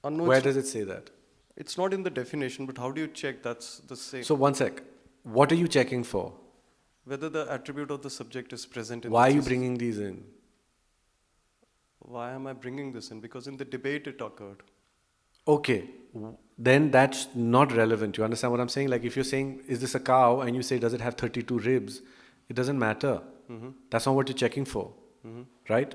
No, Where does it say that? it's not in the definition, but how do you check that's the same? So, one sec. What are you checking for? Whether the attribute of the subject is present in Why are the you thesis. bringing these in? Why am I bringing this in? Because in the debate it occurred. Okay, then that's not relevant. You understand what I'm saying? Like if you're saying, is this a cow? And you say, does it have 32 ribs? It doesn't matter. Mm-hmm. That's not what you're checking for. Mm-hmm. Right?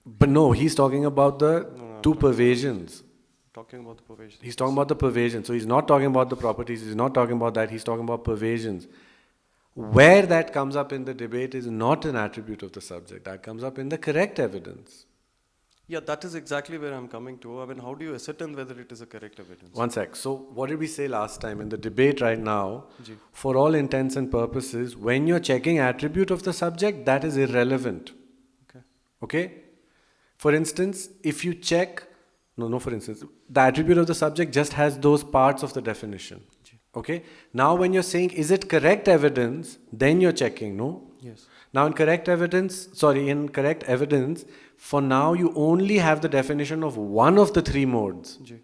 But no, he's talking about the No, two I'm talking pervasions. Talking about the pervasion. He's talking about the pervasion. So he's not talking about the properties. He's not talking about that. He's talking about pervasions. Where that comes up in the debate is not an attribute of the subject. That comes up in the correct evidence. Yeah, that is exactly where I'm coming to. I mean, how do you ascertain whether it is a correct evidence? One sec. So what did we say last time? In the debate right now, Ji. for all intents and purposes, when you're checking attribute of the subject, that is irrelevant. Okay. Okay? For instance, if you check, no, for instance, the attribute of the subject just has those parts of the definition. Okay? Now when you're saying, is it correct evidence, then you're checking, no? Yes. Now in correct evidence, for now you only have the definition of one of the three modes. Ji.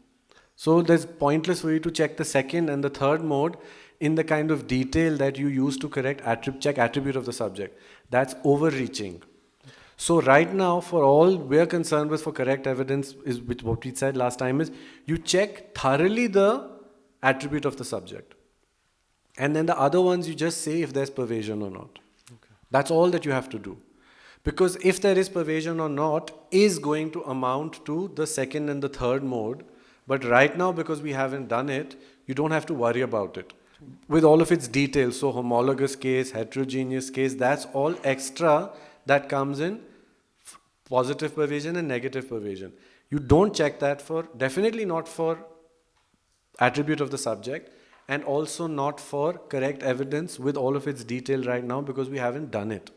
So there's pointless for you to check the second and the third mode in the kind of detail that you use to check attribute of the subject. That's overreaching. So right now, for all we're concerned with for correct evidence is with what we said last time is you check thoroughly the attribute of the subject. And then the other ones you just say if there's pervasion or not. That's all that you have to do. Because if there is pervasion or not is going to amount to the second and the third mode. But right now, because we haven't done it, you don't have to worry about it. With all of its details, so homologous case, heterogeneous case, that's all extra that comes in positive pervasion and negative pervasion. You don't check that for, definitely not for attribute of the subject, and also not for correct evidence with all of its detail right now because we haven't done it.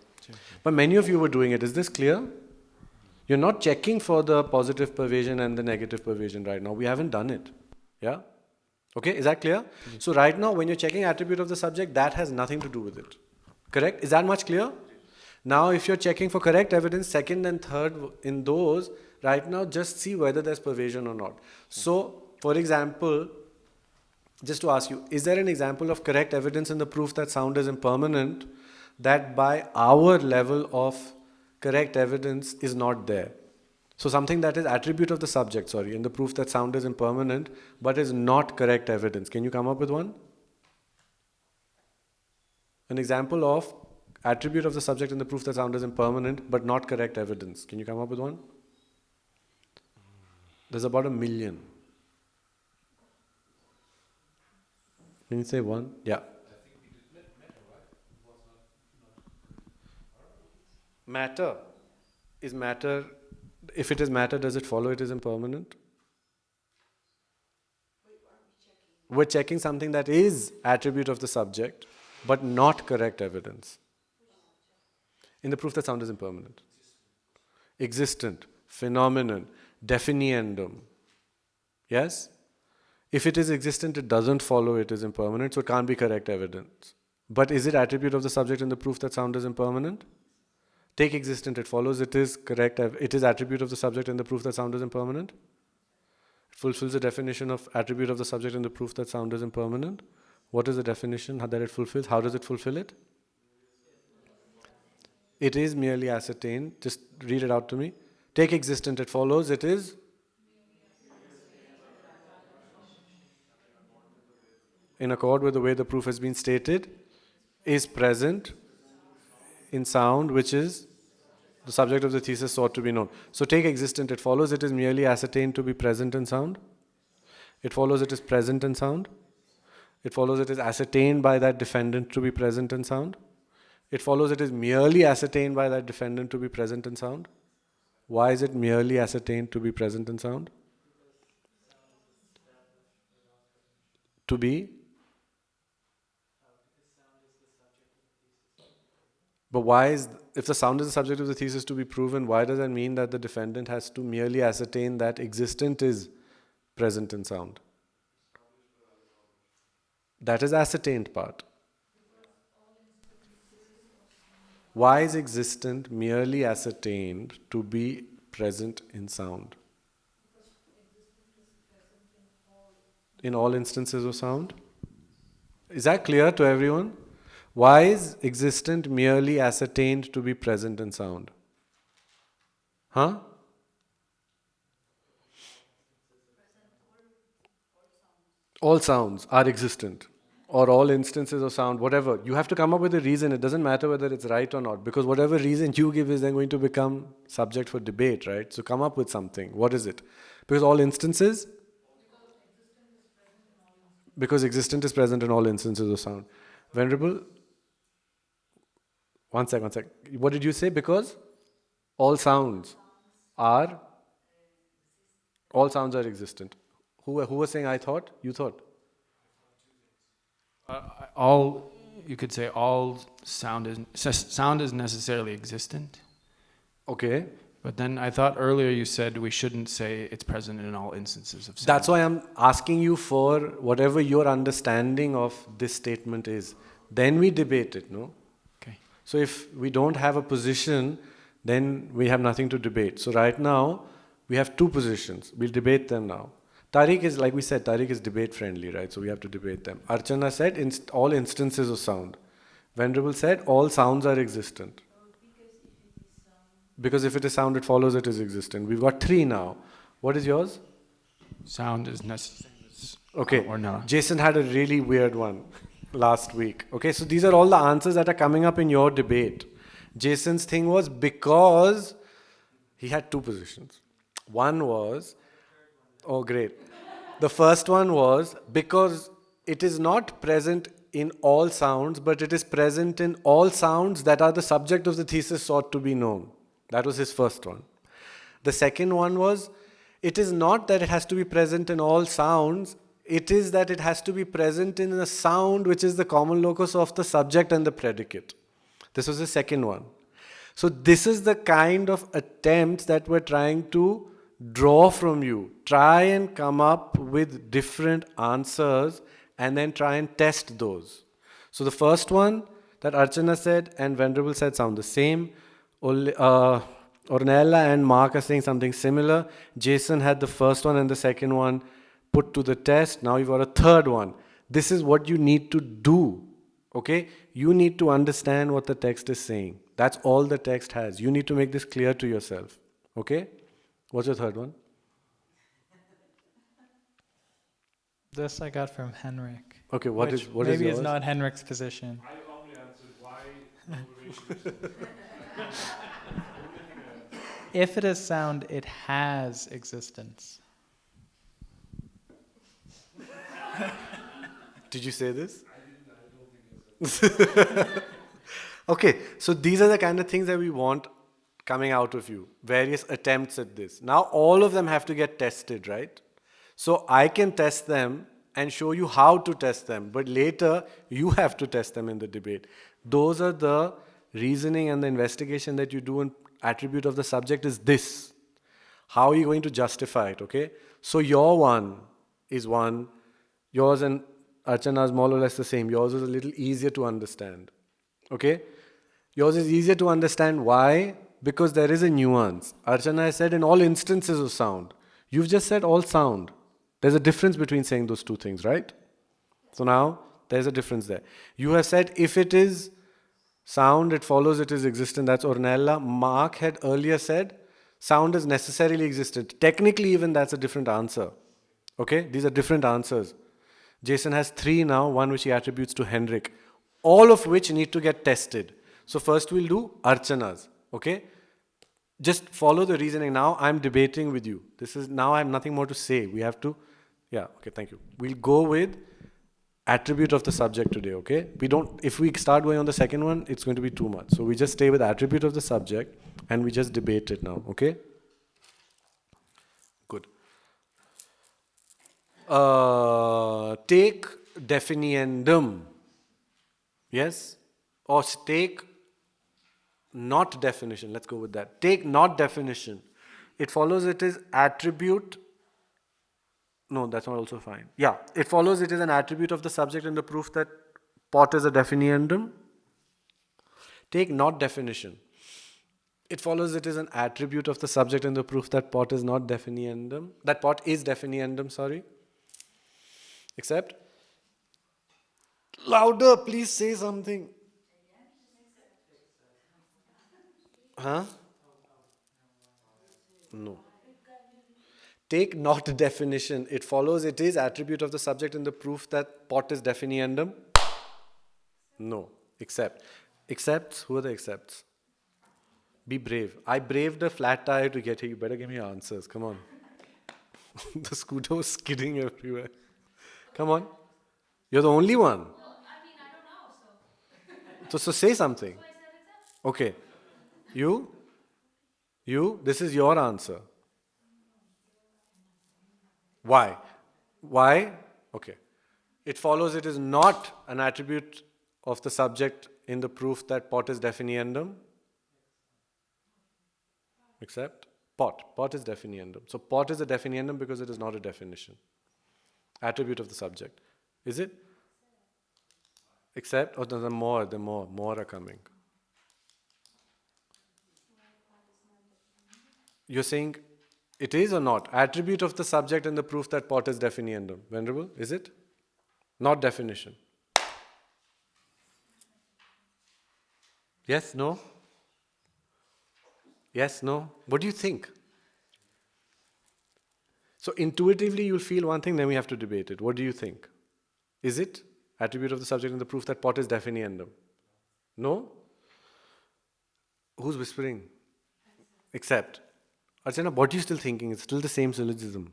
But many of you were doing it. Is this clear? You're not checking for the positive pervasion and the negative pervasion right now. We haven't done it. Yeah? Okay, is that clear? So right now, when you're checking attribute of the subject, that has nothing to do with it. Correct? Is that much clear? Now, if you're checking for correct evidence, second and third in those, right now, just see whether there's pervasion or not. So, for example, just to ask you, is there an example of correct evidence in the proof that sound is impermanent that by our level of correct evidence is not there? So something that is attribute of the subject, in the proof that sound is impermanent but is not correct evidence. Can you come up with one? An example of attribute of the subject in the proof that sound is impermanent but not correct evidence. Can you come up with one? There's about 1 million. Can you say one? Yeah. Matter. Is matter, if it is matter, does it follow it is impermanent? We're checking something that is attribute of the subject, but not correct evidence. In the proof that sound is impermanent. Existent, phenomenon, definiendum. Yes? If it is existent, it doesn't follow it is impermanent, so it can't be correct evidence. But is it attribute of the subject in the proof that sound is impermanent? Take existent, it follows it is correct, it is attribute of the subject in the proof that sound is impermanent? It fulfills the definition of attribute of the subject in the proof that sound is impermanent. What is the definition that it fulfills? How does it fulfill it? It is merely ascertained. Just read it out to me. Take existent, it follows it is in accord with the way the proof has been stated, is present in sound, which is the subject of the thesis sought to be known. So take existent, it follows it is merely ascertained to be present in sound. It follows it is present in sound. It follows it is ascertained by that defendant to be present in sound. It follows it is merely ascertained by that defendant to be present in sound. Why is it merely ascertained to be present in sound? To be? But why is, if the sound is the subject of the thesis to be proven, why does that mean that the defendant has to merely ascertain that existent is present in sound? That is ascertained part. Why is existent merely ascertained to be present in sound? In all instances of sound? Is that clear to everyone? Why is existent merely ascertained to be present in sound? Huh? All sounds are existent, or all instances of sound, whatever. You have to come up with a reason. It doesn't matter whether it's right or not, because whatever reason you give is then going to become subject for debate, right? So come up with something. What is it? Because all instances? Because existent is present in all instances of sound. Venerable? One sec. What did you say? Because all sounds are existent. Who was saying I thought? You thought? You could say all sound is necessarily existent. Okay. But then I thought earlier you said we shouldn't say it's present in all instances of sound. That's why I'm asking you for whatever your understanding of this statement is. Then we debate it, no? Okay. So if we don't have a position, then we have nothing to debate. So right now, we have two positions. We'll debate them now. Tariq is, like we said, Tariq is debate friendly, right? So we have to debate them. Archana said all instances of sound. Venerable said all sounds are existent. Because if it is sound, it follows it is existent. We've got three now. What is yours? Sound is necessary. Okay. Or not. Jason had a really weird one. last week. Okay, so these are all the answers that are coming up in your debate. Jason's thing was because he had two positions. One was, oh great. The first one was because it is not present in all sounds, but it is present in all sounds that are the subject of the thesis sought to be known. That was his first one. The second one was, it is not that it has to be present in all sounds, it is that it has to be present in a sound which is the common locus of the subject and the predicate. This was the second one. So this is the kind of attempts that we're trying to draw from you. Try and come up with different answers and then try and test those. So the first one that Archana said and Venerable said sound the same. Ornella and Mark are saying something similar. Jason had the first one and the second one put to the test. Now you've got a third one. This is what you need to do. Okay? You need to understand what the text is saying. That's all the text has. You need to make this clear to yourself. Okay? What's your third one? This I got from Henrik. Okay, what which is maybe yours? is not Henrik's position. I only answered why If it is sound, it has existence. Did you say this? I didn't. Okay, so these are the kind of things that we want coming out of you. Various attempts at this. Now all of them have to get tested, right? So I can test them and show you how to test them, but later you have to test them in the debate. Those are the reasoning and the investigation that you do in attribute of the subject is this. How are you going to justify it, okay? So your one is one, yours and Archana is more or less the same. Yours is a little easier to understand, okay? Yours is easier to understand. Why? Because there is a nuance. Archana has said in all instances of sound. You've just said all sound. There's a difference between saying those two things, right? So now, there's a difference there. You have said if it is sound, it follows it is existent. That's Ornella. Mark had earlier said sound is necessarily existent. Technically even that's a different answer. Okay? These are different answers. Jason has three now, one which he attributes to Henrik. All of which need to get tested. So first we'll do Archana's. Okay? Just follow the reasoning. Now I'm debating with you. Now I have nothing more to say. We have to, okay, thank you. We'll go with attribute of the subject today, okay? If we start going on the second one, it's going to be too much. So we just stay with attribute of the subject and we just debate it now, okay? Good. Take definiendum. Yes? Or take not definition. Let's go with that. Take not definition. It follows it is attribute. No, that's not also fine. Yeah, it follows it is an attribute of the subject in the proof that pot is a definiendum. Take not definition. It follows it is an attribute of the subject in the proof that pot is not definiendum. That pot is definiendum, sorry. Except, louder, please say something. Huh? No. Take not definition. It follows it is attribute of the subject in the proof that pot is definiendum. No. Except. Excepts? Who are the excepts? Be brave. I braved a flat tire to get here. You better give me answers. Come on. The scooter was skidding everywhere. Come on. You're the only one. No, I mean, I don't know, So say something. Okay. You? This is your answer. Why? Why? Okay. It follows it is not an attribute of the subject in the proof that pot is definiendum. Except pot. Pot is definiendum. So pot is a definiendum because it is not a definition. Attribute of the subject. Is it? Except, or the more are coming. You're saying it is or not? Attribute of the subject in the proof that pot is definiendum. Venerable, is it? Not definition. Yes, no? Yes, no? What do you think? So intuitively you'll feel one thing, then we have to debate it. What do you think? Is it attribute of the subject in the proof that pot is definiendum. No? Who's whispering? Except. Archana, what are you still thinking? It's still the same syllogism.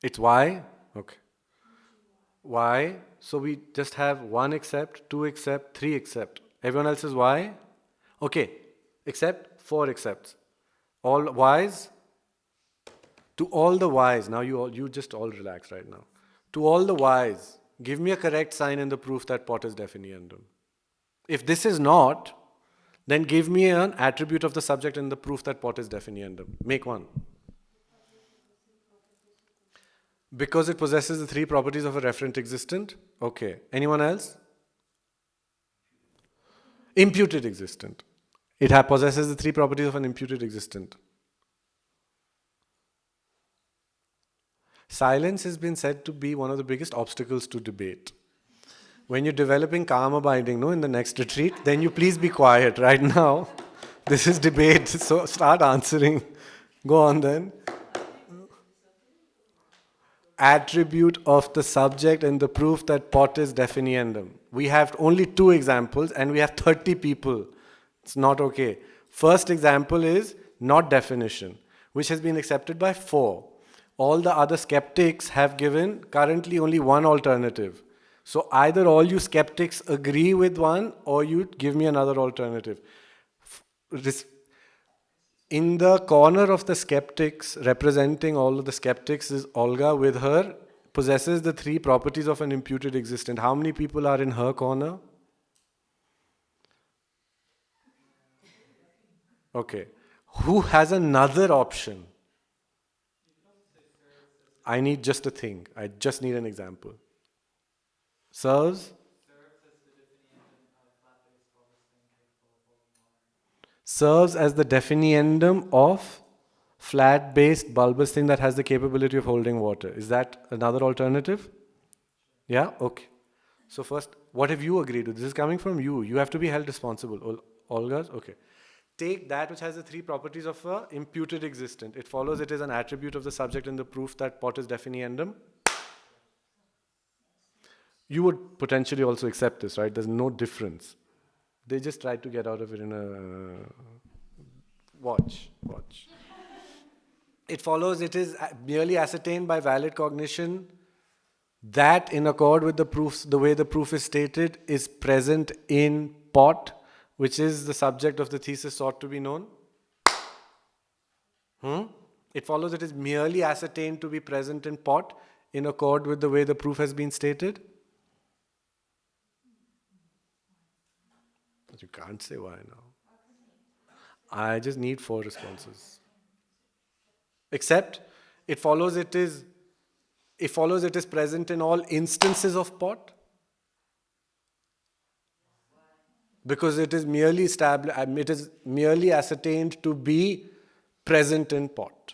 It's why? Okay. Why? So we just have 1 except, 2 except, 3 except. Everyone else is why? Okay. Except, 4 excepts. All whys? To all the whys, now you just all relax right now. To all the whys, give me a correct sign in the proof that pot is definiendum. If this is not, then give me an attribute of the subject in the proof that pot is definiendum. Make one. Because it possesses the 3 properties of a referent existent. Okay. Anyone else? Imputed existent. It possesses the 3 properties of an imputed existent. Silence has been said to be one of the biggest obstacles to debate. When you're developing karma binding, in the next retreat, then you please be quiet. Right now, this is debate, so start answering. Go on then. Attribute of the subject in the proof that pot is definiendum. We have only 2 examples and we have 30 people. It's not okay. First example is not definition, which has been accepted by 4. All the other skeptics have given currently only 1 alternative. So either all you skeptics agree with one or you give me another alternative. In the corner of the skeptics, representing all of the skeptics is Olga with her, possesses the 3 properties of an imputed existent. How many people are in her corner? Okay. Who has another option? I need just a thing. I just need an example. Serves? Serves as the definiendum of flat-based bulbous thing that has the capability of holding water. Is that another alternative? Yeah? Okay. So first, what have you agreed with? This is coming from you. You have to be held responsible. Olga's? Okay. Take that which has the 3 properties of a imputed existent. It follows it is an attribute of the subject in the proof that pot is definiendum. You would potentially also accept this, right? There's no difference. They just tried to get out of it in a... Watch. It follows it is merely ascertained by valid cognition that in accord with the proofs, the way the proof is stated, is present in pot, which is the subject of the thesis sought to be known. It follows it is merely ascertained to be present in pot in accord with the way the proof has been stated. But you can't say why now. I just need 4 responses. Except it follows it is present in all instances of pot. Because it is merely established, it is merely ascertained to be present in pot.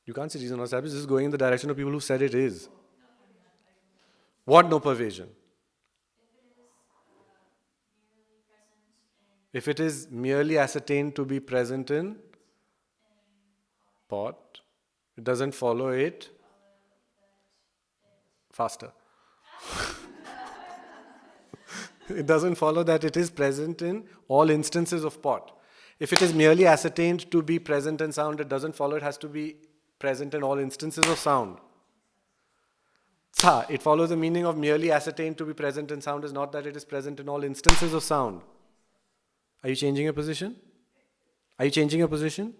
You can't say it is not established. This is going in the direction of people who said it is. What no pervasion? If it is merely ascertained to be present in pot, it doesn't follow it. Faster. It doesn't follow that it is present in all instances of pot. If it is merely ascertained to be present in sound, it doesn't follow it has to be present in all instances of sound. It follows the meaning of merely ascertained to be present in sound is not that it is present in all instances of sound. Are you changing your position? Are you changing your position?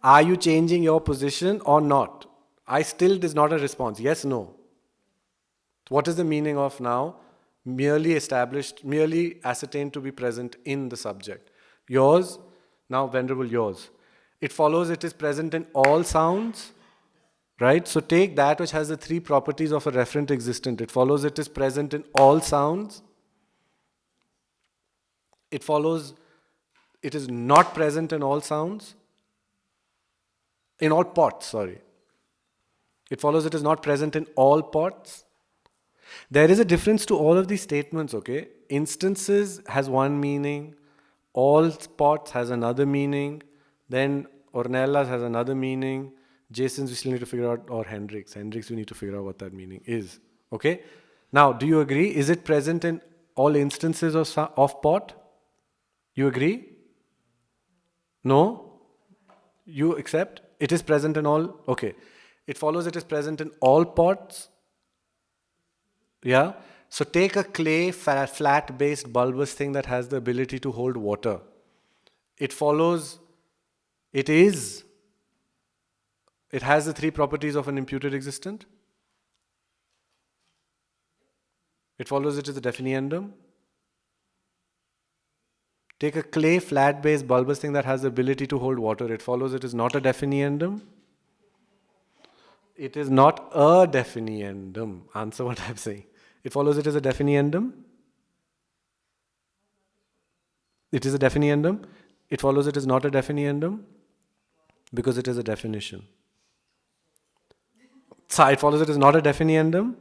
Are you changing your position or not? I still is not a response. Yes, no. What is the meaning of now? Merely established, merely ascertained to be present in the subject. Yours, now venerable yours. It follows it is present in all sounds, right? So take that which has the 3 properties of a referent existent. It follows it is present in all sounds. It follows it is not present in all sounds. In all pots, sorry. It follows it is not present in all pots. There is a difference to all of these statements, okay? Instances has one meaning, all pots has another meaning, then Ornelas has another meaning, Jason's we still need to figure out, or Hendrix we need to figure out what that meaning is. Okay? Now, do you agree? Is it present in all instances of pot? You agree? No? You accept? It is present in all? Okay. It follows it is present in all pots? Yeah? So take a clay, flat-based, bulbous thing that has the ability to hold water. It follows, it has the three properties of an imputed existent. It follows it is a definiendum. Take a clay, flat-based, bulbous thing that has the ability to hold water. It follows it is not a definiendum. It is not a definiendum. Answer what I'm saying. It follows it is a definiendum. It is a definiendum. It follows it is not a definiendum because it is a definition. So it follows it is not a definiendum.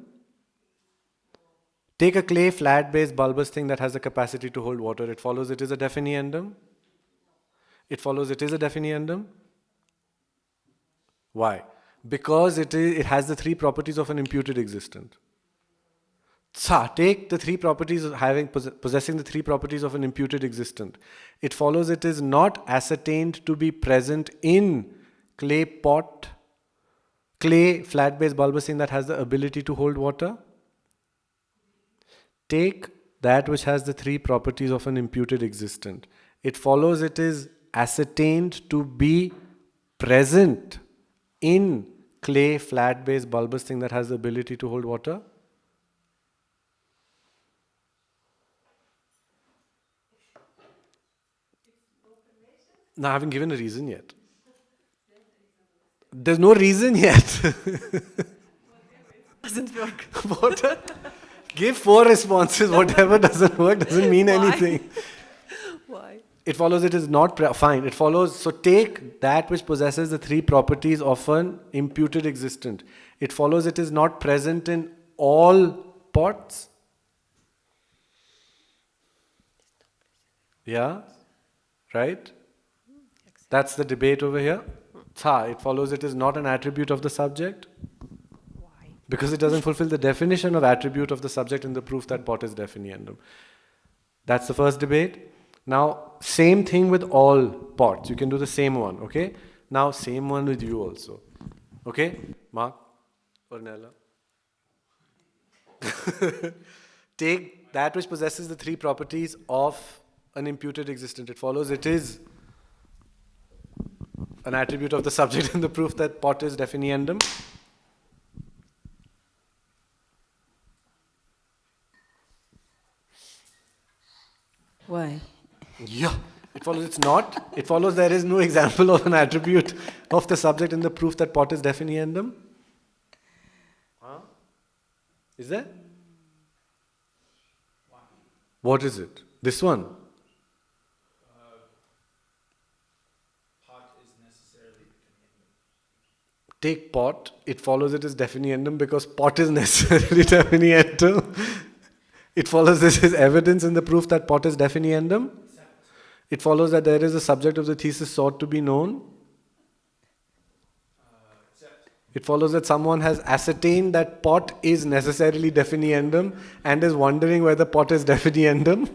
Take a clay, flat-based, bulbous thing that has the capacity to hold water. It follows it is a definiendum. It follows it is a definiendum. Why? Because it has the three properties of an imputed existent. Take the three properties of possessing the three properties of an imputed existent. It follows it is not ascertained to be present in clay pot, clay, flat-based, bulbous thing that has the ability to hold water. Take that which has the three properties of an imputed existent. It follows it is ascertained to be present in clay, flat-based, bulbous thing that has the ability to hold water. Now, I haven't given a reason yet. There's no reason yet. Doesn't work. Water? Give 4 responses. Whatever doesn't work doesn't mean anything. Why? It follows it is not fine. It follows, so take that which possesses the three properties of an imputed existent. It follows it is not present in all pots. Yeah? Right? That's the debate over here. It follows it is not an attribute of the subject. Because it doesn't fulfill the definition of attribute of the subject in the proof that pot is definiendum. That's the first debate. Now, same thing with all pots. You can do the same one, okay? Now, same one with you also. Okay? Mark? Ornella? Take that which possesses the three properties of an imputed existent. It follows it is an attribute of the subject in the proof that pot is definiendum. Why? Yeah. It follows it's not. It follows there is no example of an attribute of the subject in the proof that pot is definiendum. Is there? What is it? This one? Pot is necessarily definiendum. Take pot. It follows it is definiendum because pot is necessarily definiendum. It follows this is evidence in the proof that pot is definiendum. It follows that there is a subject of the thesis sought to be known. It follows that someone has ascertained that pot is necessarily definiendum and is wondering whether pot is definiendum.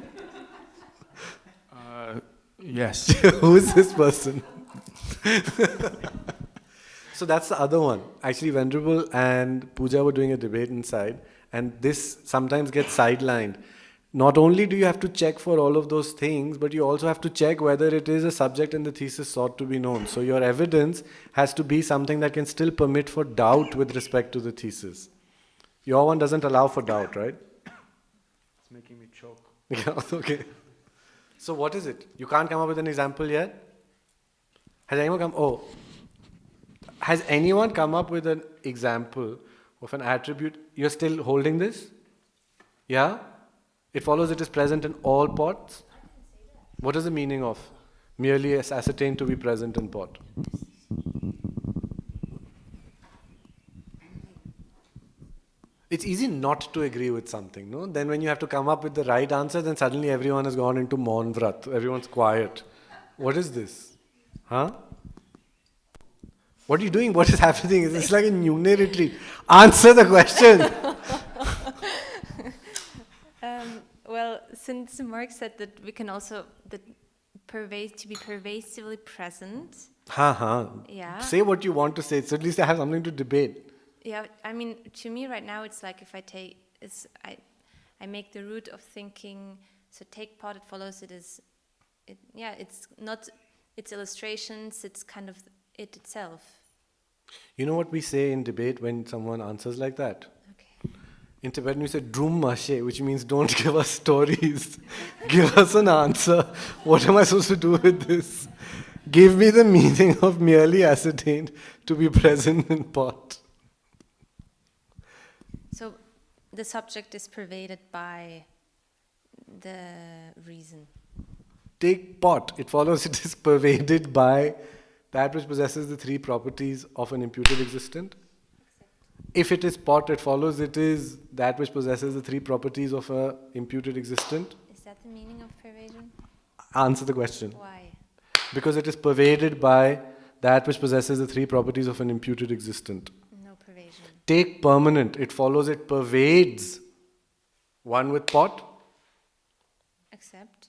Yes. Who is this person? So that's the other one. Actually, Venerable and Pooja were doing a debate inside, and this sometimes gets sidelined. Not only do you have to check for all of those things, but you also have to check whether it is a subject in the thesis sought to be known. So your evidence has to be something that can still permit for doubt with respect to the thesis. Your one doesn't allow for doubt, right? It's making me choke. Yeah, okay. So what is it? You can't come up with an example yet? Has anyone come up with an example of an attribute? You're still holding this? Yeah? It follows it is present in all pots? What is the meaning of merely ascertained to be present in pot? It's easy not to agree with something, no? Then when you have to come up with the right answer, then suddenly everyone has gone into Maun Vrat. Everyone's quiet. What is this? Huh? What are you doing? What is happening? It's like a Nune retreat. Answer the question. Well, since Mark said that we can also that to be pervasively present. Yeah. Say what you want to say. So at least I have something to debate. Yeah, I mean, to me right now, it's like if I make the root of thinking. So take pot, it follows. It's not its illustrations. It's kind of it itself. You know what we say in debate when someone answers like that? Okay. In Tibetan, we say "drum mashe," which means don't give us stories. Give us an answer. What am I supposed to do with this? Give me the meaning of merely ascertained to be present in pot. So the subject is pervaded by the reason. Take pot. It follows it is pervaded by that which possesses the three properties of an imputed existent. If it is pot, it follows it is that which possesses the three properties of a imputed existent. Is that the meaning of pervasion? Answer the question. Why? Because it is pervaded by that which possesses the three properties of an imputed existent. No pervasion. Take permanent. It follows it pervades. One with pot. Accept.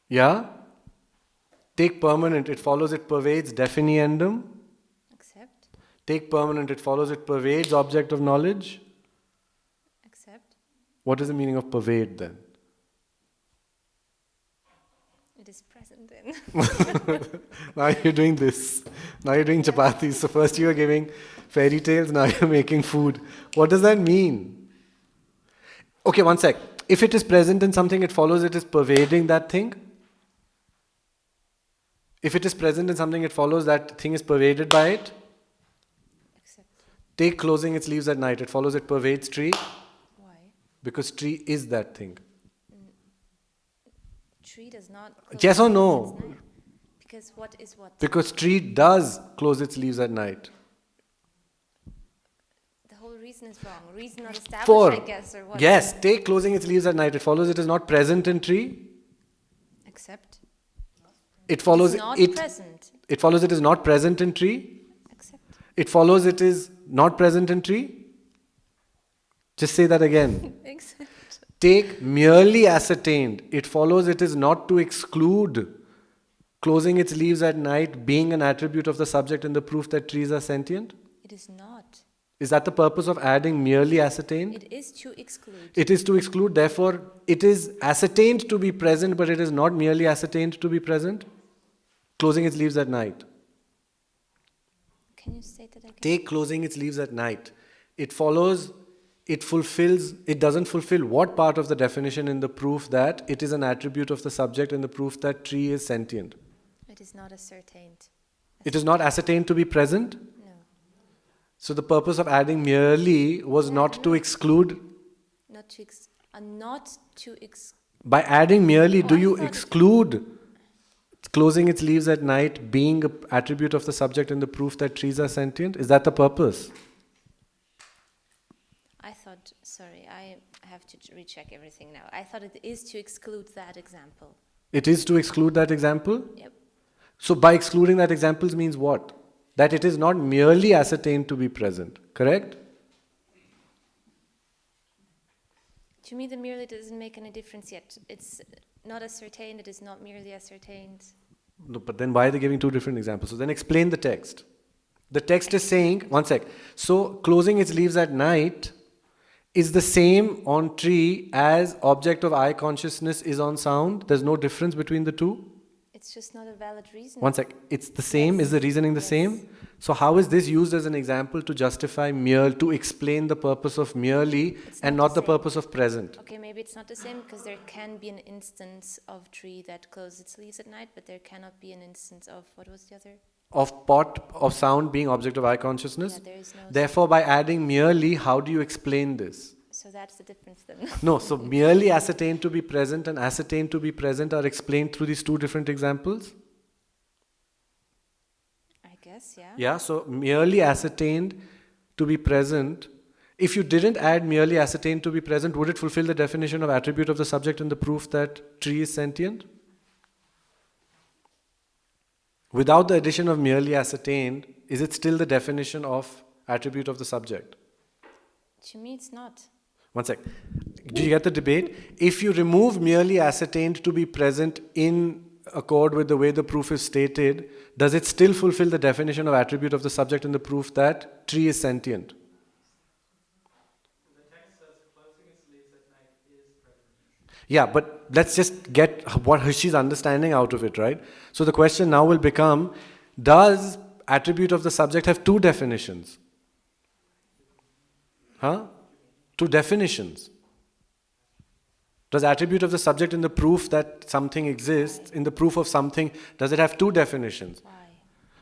Yeah? Take permanent. It follows it pervades definiendum. Accept. Take permanent. It follows it pervades object of knowledge. Accept. What is the meaning of pervade then? It is present in. Now you're doing this. Now you're doing chapatis. So first you were giving fairy tales, now you're making food. What does that mean? Okay, one sec. If it is present in something, it follows it is pervading that thing. If it is present in something, it follows that thing is pervaded by it. Accept. Take closing its leaves at night. It follows it pervades tree. Why? Because tree is that thing. Tree does not. Yes or no? its night. Because what is what? Because tree does close its leaves at night. The whole reason is wrong. Reason not established, Four. I guess, or what? Yes, take closing its leaves at night. It follows it is not present in tree. Accept. It follows It's not it. present. It follows it is not present in tree. Accept. It follows it is not present in tree. Just say that again. Accept. Take merely ascertained. It follows it is not to exclude closing its leaves at night being an attribute of the subject in the proof that trees are sentient. It is not. Is that the purpose of adding merely ascertained? It is to exclude. It is to exclude, therefore it is ascertained to be present, but it is not merely ascertained to be present. Closing its leaves at night. Can you state that again? Take closing its leaves at night. It follows, it doesn't fulfill what part of the definition in the proof that it is an attribute of the subject in the proof that tree is sentient? It is not ascertained. It is not ascertained to be present. No. So the purpose of adding merely was not to exclude. Not to By adding merely, do I you thought it- exclude closing its leaves at night being an attribute of the subject in the proof that trees are sentient? Is that the purpose? I thought, sorry, I have to recheck everything now. I thought it is to exclude that example. It is to exclude that example? Yep. So by excluding that example means what? That it is not merely ascertained to be present, correct? To me, the merely doesn't make any difference yet. It's not ascertained, it is not merely ascertained. No, but then why are they giving two different examples? So then explain the text. The text is saying, one sec, so closing its leaves at night is the same on tree as object of eye consciousness is on sound. There's no difference between the two. It's just not a valid reason. One sec, it's the same, Yes. is the reasoning the Yes. same? So how is this used as an example to justify to explain the purpose of merely It's and not not the the same. purpose of present? Okay, maybe it's not the same because there can be an instance of tree that closes its leaves at night, but there cannot be an instance of, what was the other? Of pot, of sound being object of eye consciousness? Yeah, there is no. Therefore, by adding merely, how do you explain this? So that's the difference then. No, so merely ascertained to be present and ascertained to be present are explained through these two different examples? I guess, yeah. Yeah, so merely ascertained to be present. If you didn't add merely ascertained to be present, would it fulfill the definition of attribute of the subject in the proof that tree is sentient? without the addition of merely ascertained, is it still the definition of attribute of the subject? To me, it's not. One sec. Do you get the debate? If you remove merely ascertained to be present in accord with the way the proof is stated, does it still fulfill the definition of attribute of the subject in the proof that tree is sentient? Yeah, but let's just get what Hirsch's understanding out of it, right? So the question now will become, does attribute of the subject have two definitions? Huh? Two definitions. Does attribute of the subject in the proof that something exists, in the proof of something, does it have two definitions? Why?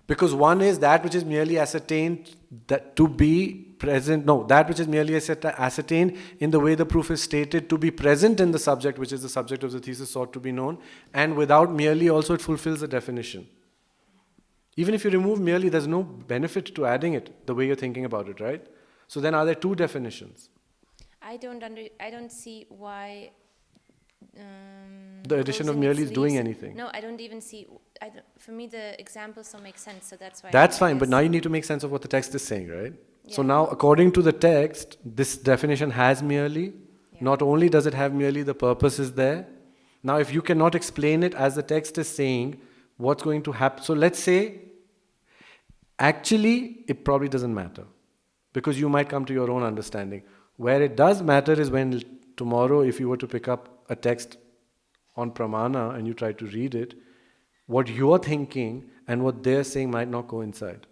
Because one is that which is merely ascertained that to be present, no, that which is merely ascertained in the way the proof is stated to be present in the subject, which is the subject of the thesis sought to be known, and without merely also it fulfills the definition. Even if you remove merely, there's no benefit to adding it, the way you're thinking about it, right? So then are there two definitions? I don't see why. The addition of closing merely its is doing leaves- anything. No, I don't even see. For me, the examples don't make sense, so that's why. That's I fine, but guess- now you need to make sense of what the text is saying, right? So Yeah. now, according to the text, this definition has merely. Yeah. Not only does it have merely, the purpose is there. Now, if you cannot explain it as the text is saying, what's going to happen? So let's say, actually, it probably doesn't matter. Because you might come to your own understanding. Where it does matter is when tomorrow, if you were to pick up a text on Pramana and you try to read it, what you're thinking and what they're saying might not coincide.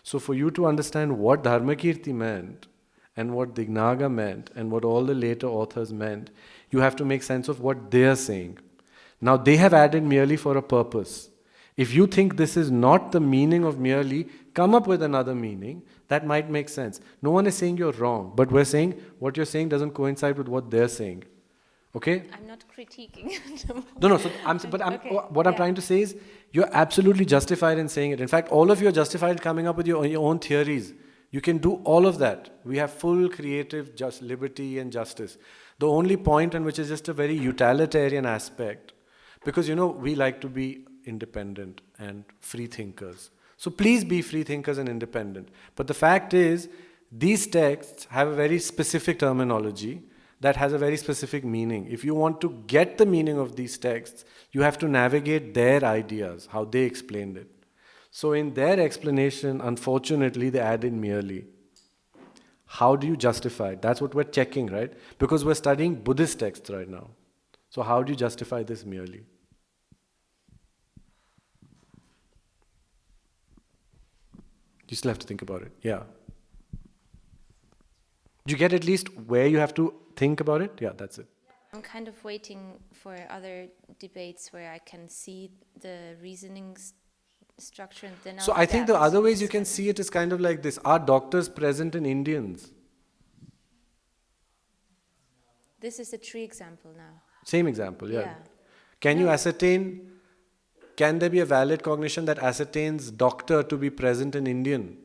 So for you to understand what Dharmakirti meant and what Dignaga meant and what all the later authors meant, you have to make sense of what they're saying. Now they have added merely for a purpose. If you think this is not the meaning of merely, come up with another meaning. That might make sense. No one is saying you're wrong, but we're saying what you're saying doesn't coincide with what they're saying. Okay? I'm not critiquing. No. So Okay, what I'm yeah. trying to say is, you're absolutely justified in saying it. In fact, all of you are justified coming up with your own theories. You can do all of that. We have full creative liberty and justice. The only point in which is just a very utilitarian aspect, because we like to be independent and free thinkers. So please be free thinkers and independent. But the fact is, these texts have a very specific terminology that has a very specific meaning. If you want to get the meaning of these texts, you have to navigate their ideas, how they explained it. So in their explanation, unfortunately, they added merely. How do you justify it? That's what we're checking, right? Because we're studying Buddhist texts right now. So how do you justify this merely? You still have to think about it. Yeah. Do you get at least where you have to think about it? Yeah, that's it. I'm kind of waiting for other debates where I can see the reasoning structure. And then So after I think that the other ways you it's can see it is kind of like this. Are doctors present in Indians? This is a tree example now. Same example, yeah. Yeah. Can you No. ascertain, can there be a valid cognition that ascertains doctor to be present in Indian?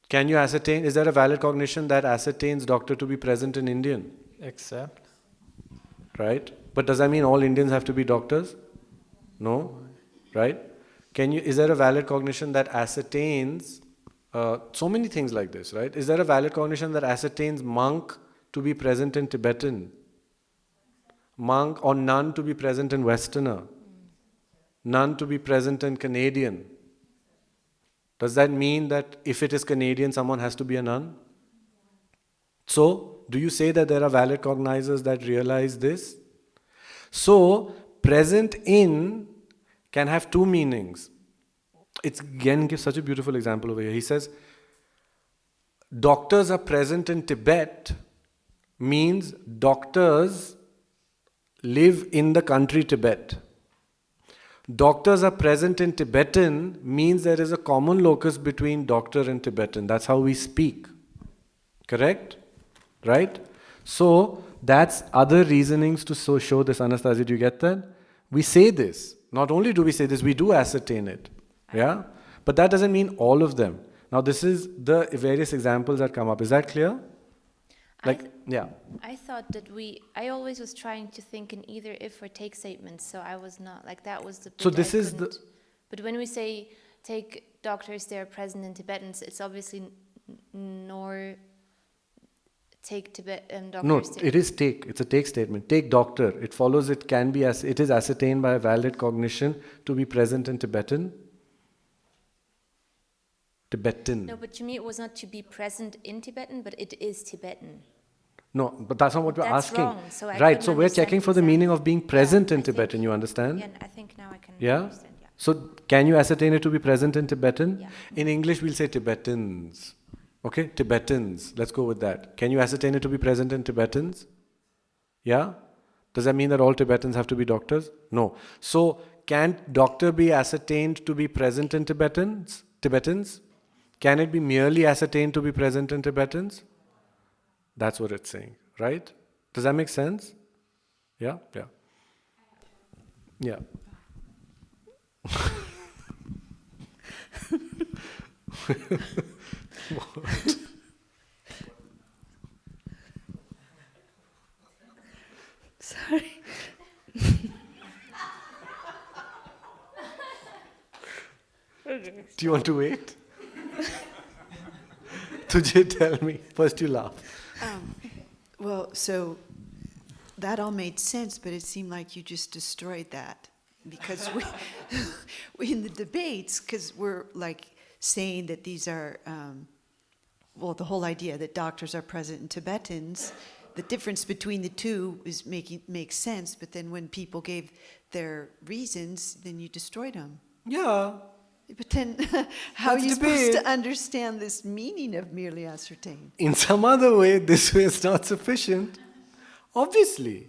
Can you ascertain, is there a valid cognition that ascertains doctor to be present in Indian? Except? Right? But does that mean all Indians have to be doctors? No? Right? Is there a valid cognition that ascertains, so many things like this, right? Is there a valid cognition that ascertains monk to be present in Tibetan? Monk or nun to be present in Westerner? Nun to be present in Canadian? Does that mean that if it is Canadian, someone has to be a nun? So, do you say that there are valid cognizers that realize this? So, present in can have two meanings. It's again gives such a beautiful example over here. He says, doctors are present in Tibet means doctors live in the country Tibet. Doctors are present in Tibetan means there is a common locus between doctor and Tibetan. That's how we speak. Correct? Right? So, that's other reasonings to show this, Anastasia. Do you get that? We say this. Not only do we say this, we do ascertain it. Yeah? But that doesn't mean all of them. Now, this is the various examples that come up. Is that clear? Like, Yeah. I thought that I always was trying to think in either if or take statements, so I was not, like, that was the bit So this I is the- couldn't- But when we say take doctors, they are present in Tibetans, it's obviously nor take doctors. No, it is take. It's a take statement. Take doctor. It follows it can be as it is ascertained by valid cognition to be present in Tibetan. Tibetan. No, but to me it was not to be present in Tibetan, but it is Tibetan. No, but that's not what we're That's asking. wrong, so I Right, couldn't so we're understand checking for the exactly. meaning of being present Yeah, in I think- Tibetan, you understand? Yeah, and I think now I can Yeah? understand, yeah. So can you ascertain it to be present in Tibetan? Yeah. In English, we'll say Tibetans. Okay? Tibetans. Let's go with that. Can you ascertain it to be present in Tibetans? Yeah? Does that mean that all Tibetans have to be doctors? No. So can doctor be ascertained to be present in Tibetans? Tibetans? Can it be merely ascertained to be present in Tibetans? That's what it's saying, right? Does that make sense? Yeah? Yeah. Yeah. Sorry. Do you want to wait? Tujhe, tell me. First you laugh. Well, so that all made sense, but it seemed like you just destroyed that. Because we in the debates, because we're like saying that these are, well, the whole idea that doctors are present in Tibetans, the difference between the two makes sense, but then when people gave their reasons, then you destroyed them. Yeah. But then, how are That's you supposed debate. to understand this meaning of merely ascertained? In some other way, this way is not sufficient. Obviously.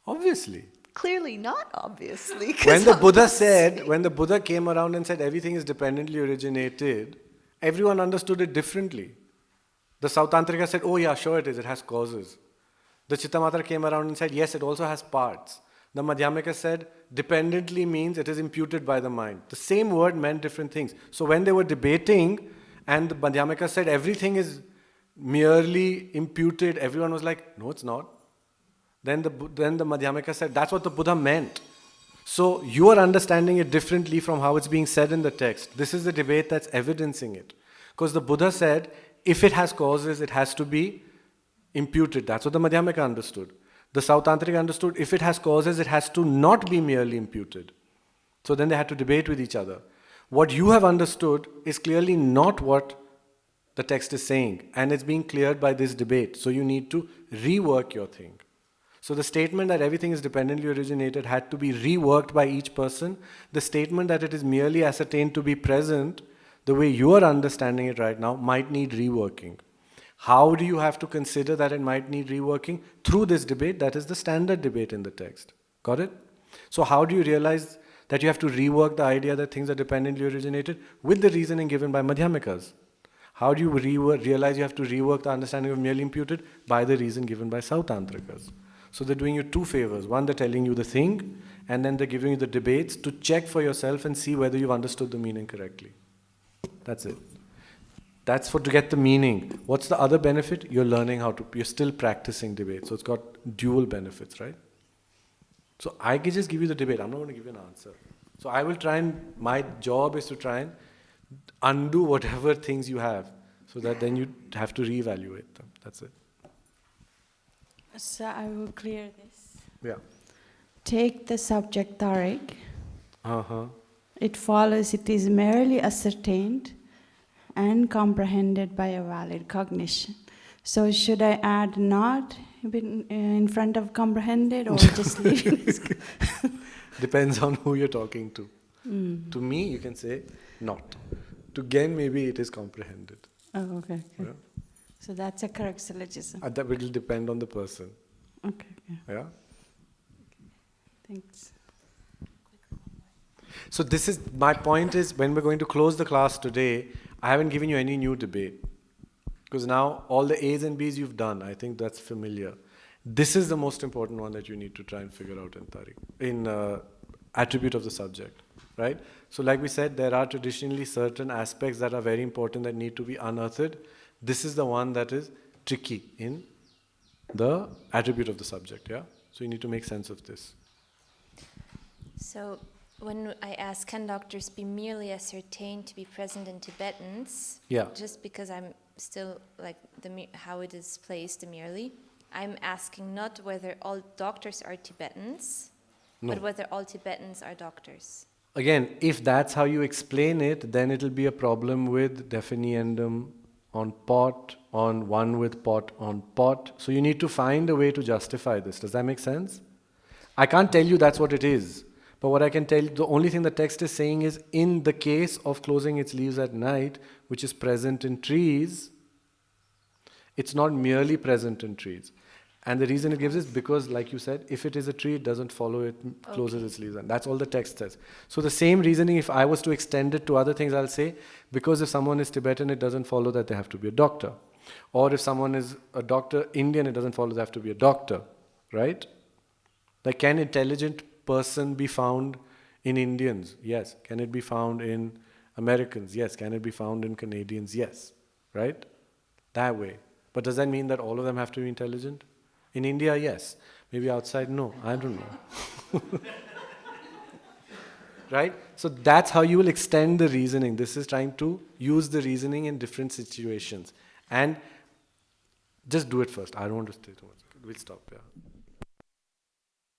Obviously. Clearly not, obviously. 'cause When the I'm Buddha not said, saying- when the Buddha came around and said everything is dependently originated, everyone understood it differently. The Sautantrika said, oh yeah, sure it is, it has causes. The Chittamatra came around and said, yes, it also has parts. The Madhyamika said, dependently means it is imputed by the mind. The same word meant different things. So when they were debating, and the Madhyamika said everything is merely imputed, everyone was like, no, it's not. Then the Madhyamika said, that's what the Buddha meant. So you are understanding it differently from how it's being said in the text. This is the debate that's evidencing it. Because the Buddha said, if it has causes, it has to be imputed. That's what the Madhyamika understood. The Sautantrika understood, if it has causes, it has to not be merely imputed. So then they had to debate with each other. What you have understood is clearly not what the text is saying, and it's being cleared by this debate. So you need to rework your thing. So the statement that everything is dependently originated had to be reworked by each person. The statement that it is merely ascertained to be present, the way you are understanding it right now, might need reworking. How do you have to consider that it might need reworking? Through this debate, that is the standard debate in the text. Got it? So how do you realize that you have to rework the idea that things are dependently originated? With the reasoning given by Madhyamikas. How do you realize you have to rework the understanding of merely imputed? By the reason given by Sautantrikas. So they're doing you two favors. One, they're telling you the thing, and then they're giving you the debates to check for yourself and see whether you've understood the meaning correctly. That's it. That's to get the meaning. What's the other benefit? You're learning you're still practicing debate. So it's got dual benefits, right? So I can just give you the debate. I'm not going to give you an answer. So I will try my job is to try and undo whatever things you have, so that then you have to reevaluate them. That's it. So I will clear this. Yeah. Take the subject Tariq. Uh-huh. It follows it is merely ascertained and comprehended by a valid cognition. So should I add not in front of comprehended or just leave it? Depends on who you're talking to. To me, you can say not. To Gen, maybe it is comprehended. Oh, okay. Yeah? So that's a correct syllogism. That will depend on the person. Okay. Yeah? Thanks. So this is, my point is, when we're going to close the class today, I haven't given you any new debate. Because now all the A's and B's you've done, I think that's familiar. This is the most important one that you need to try and figure out in Tariq, in attribute of the subject, right? So like we said, there are traditionally certain aspects that are very important that need to be unearthed. This is the one that is tricky in the attribute of the subject, yeah? So you need to make sense of this. So when I ask, can doctors be merely ascertained to be present in Tibetans? Yeah. Just because I'm still like how it is placed merely, I'm asking not whether all doctors are Tibetans, No. but whether all Tibetans are doctors. Again, if that's how you explain it, then it'll be a problem with definiendum on pot, on one with pot on pot. So you need to find a way to justify this. Does that make sense? I can't tell you that's what it is. But what I can tell you, the only thing the text is saying is, in the case of closing its leaves at night, which is present in trees, it's not merely present in trees. And the reason it gives is because, like you said, if it is a tree, it doesn't follow it, closes its leaves. And that's all the text says. So the same reasoning, if I was to extend it to other things, I'll say, because if someone is Tibetan, it doesn't follow that they have to be a doctor. Or if someone is a doctor, Indian, it doesn't follow they have to be a doctor. Right? Like, can intelligent person be found in Indians? Yes. Can it be found in Americans? Yes. Can it be found in Canadians? Yes. Right? That way. But does that mean that all of them have to be intelligent? In India, yes. Maybe outside, no. I don't know. Right? So that's how you will extend the reasoning. This is trying to use the reasoning in different situations. And just do it first. I don't want to stay too much. We'll stop there.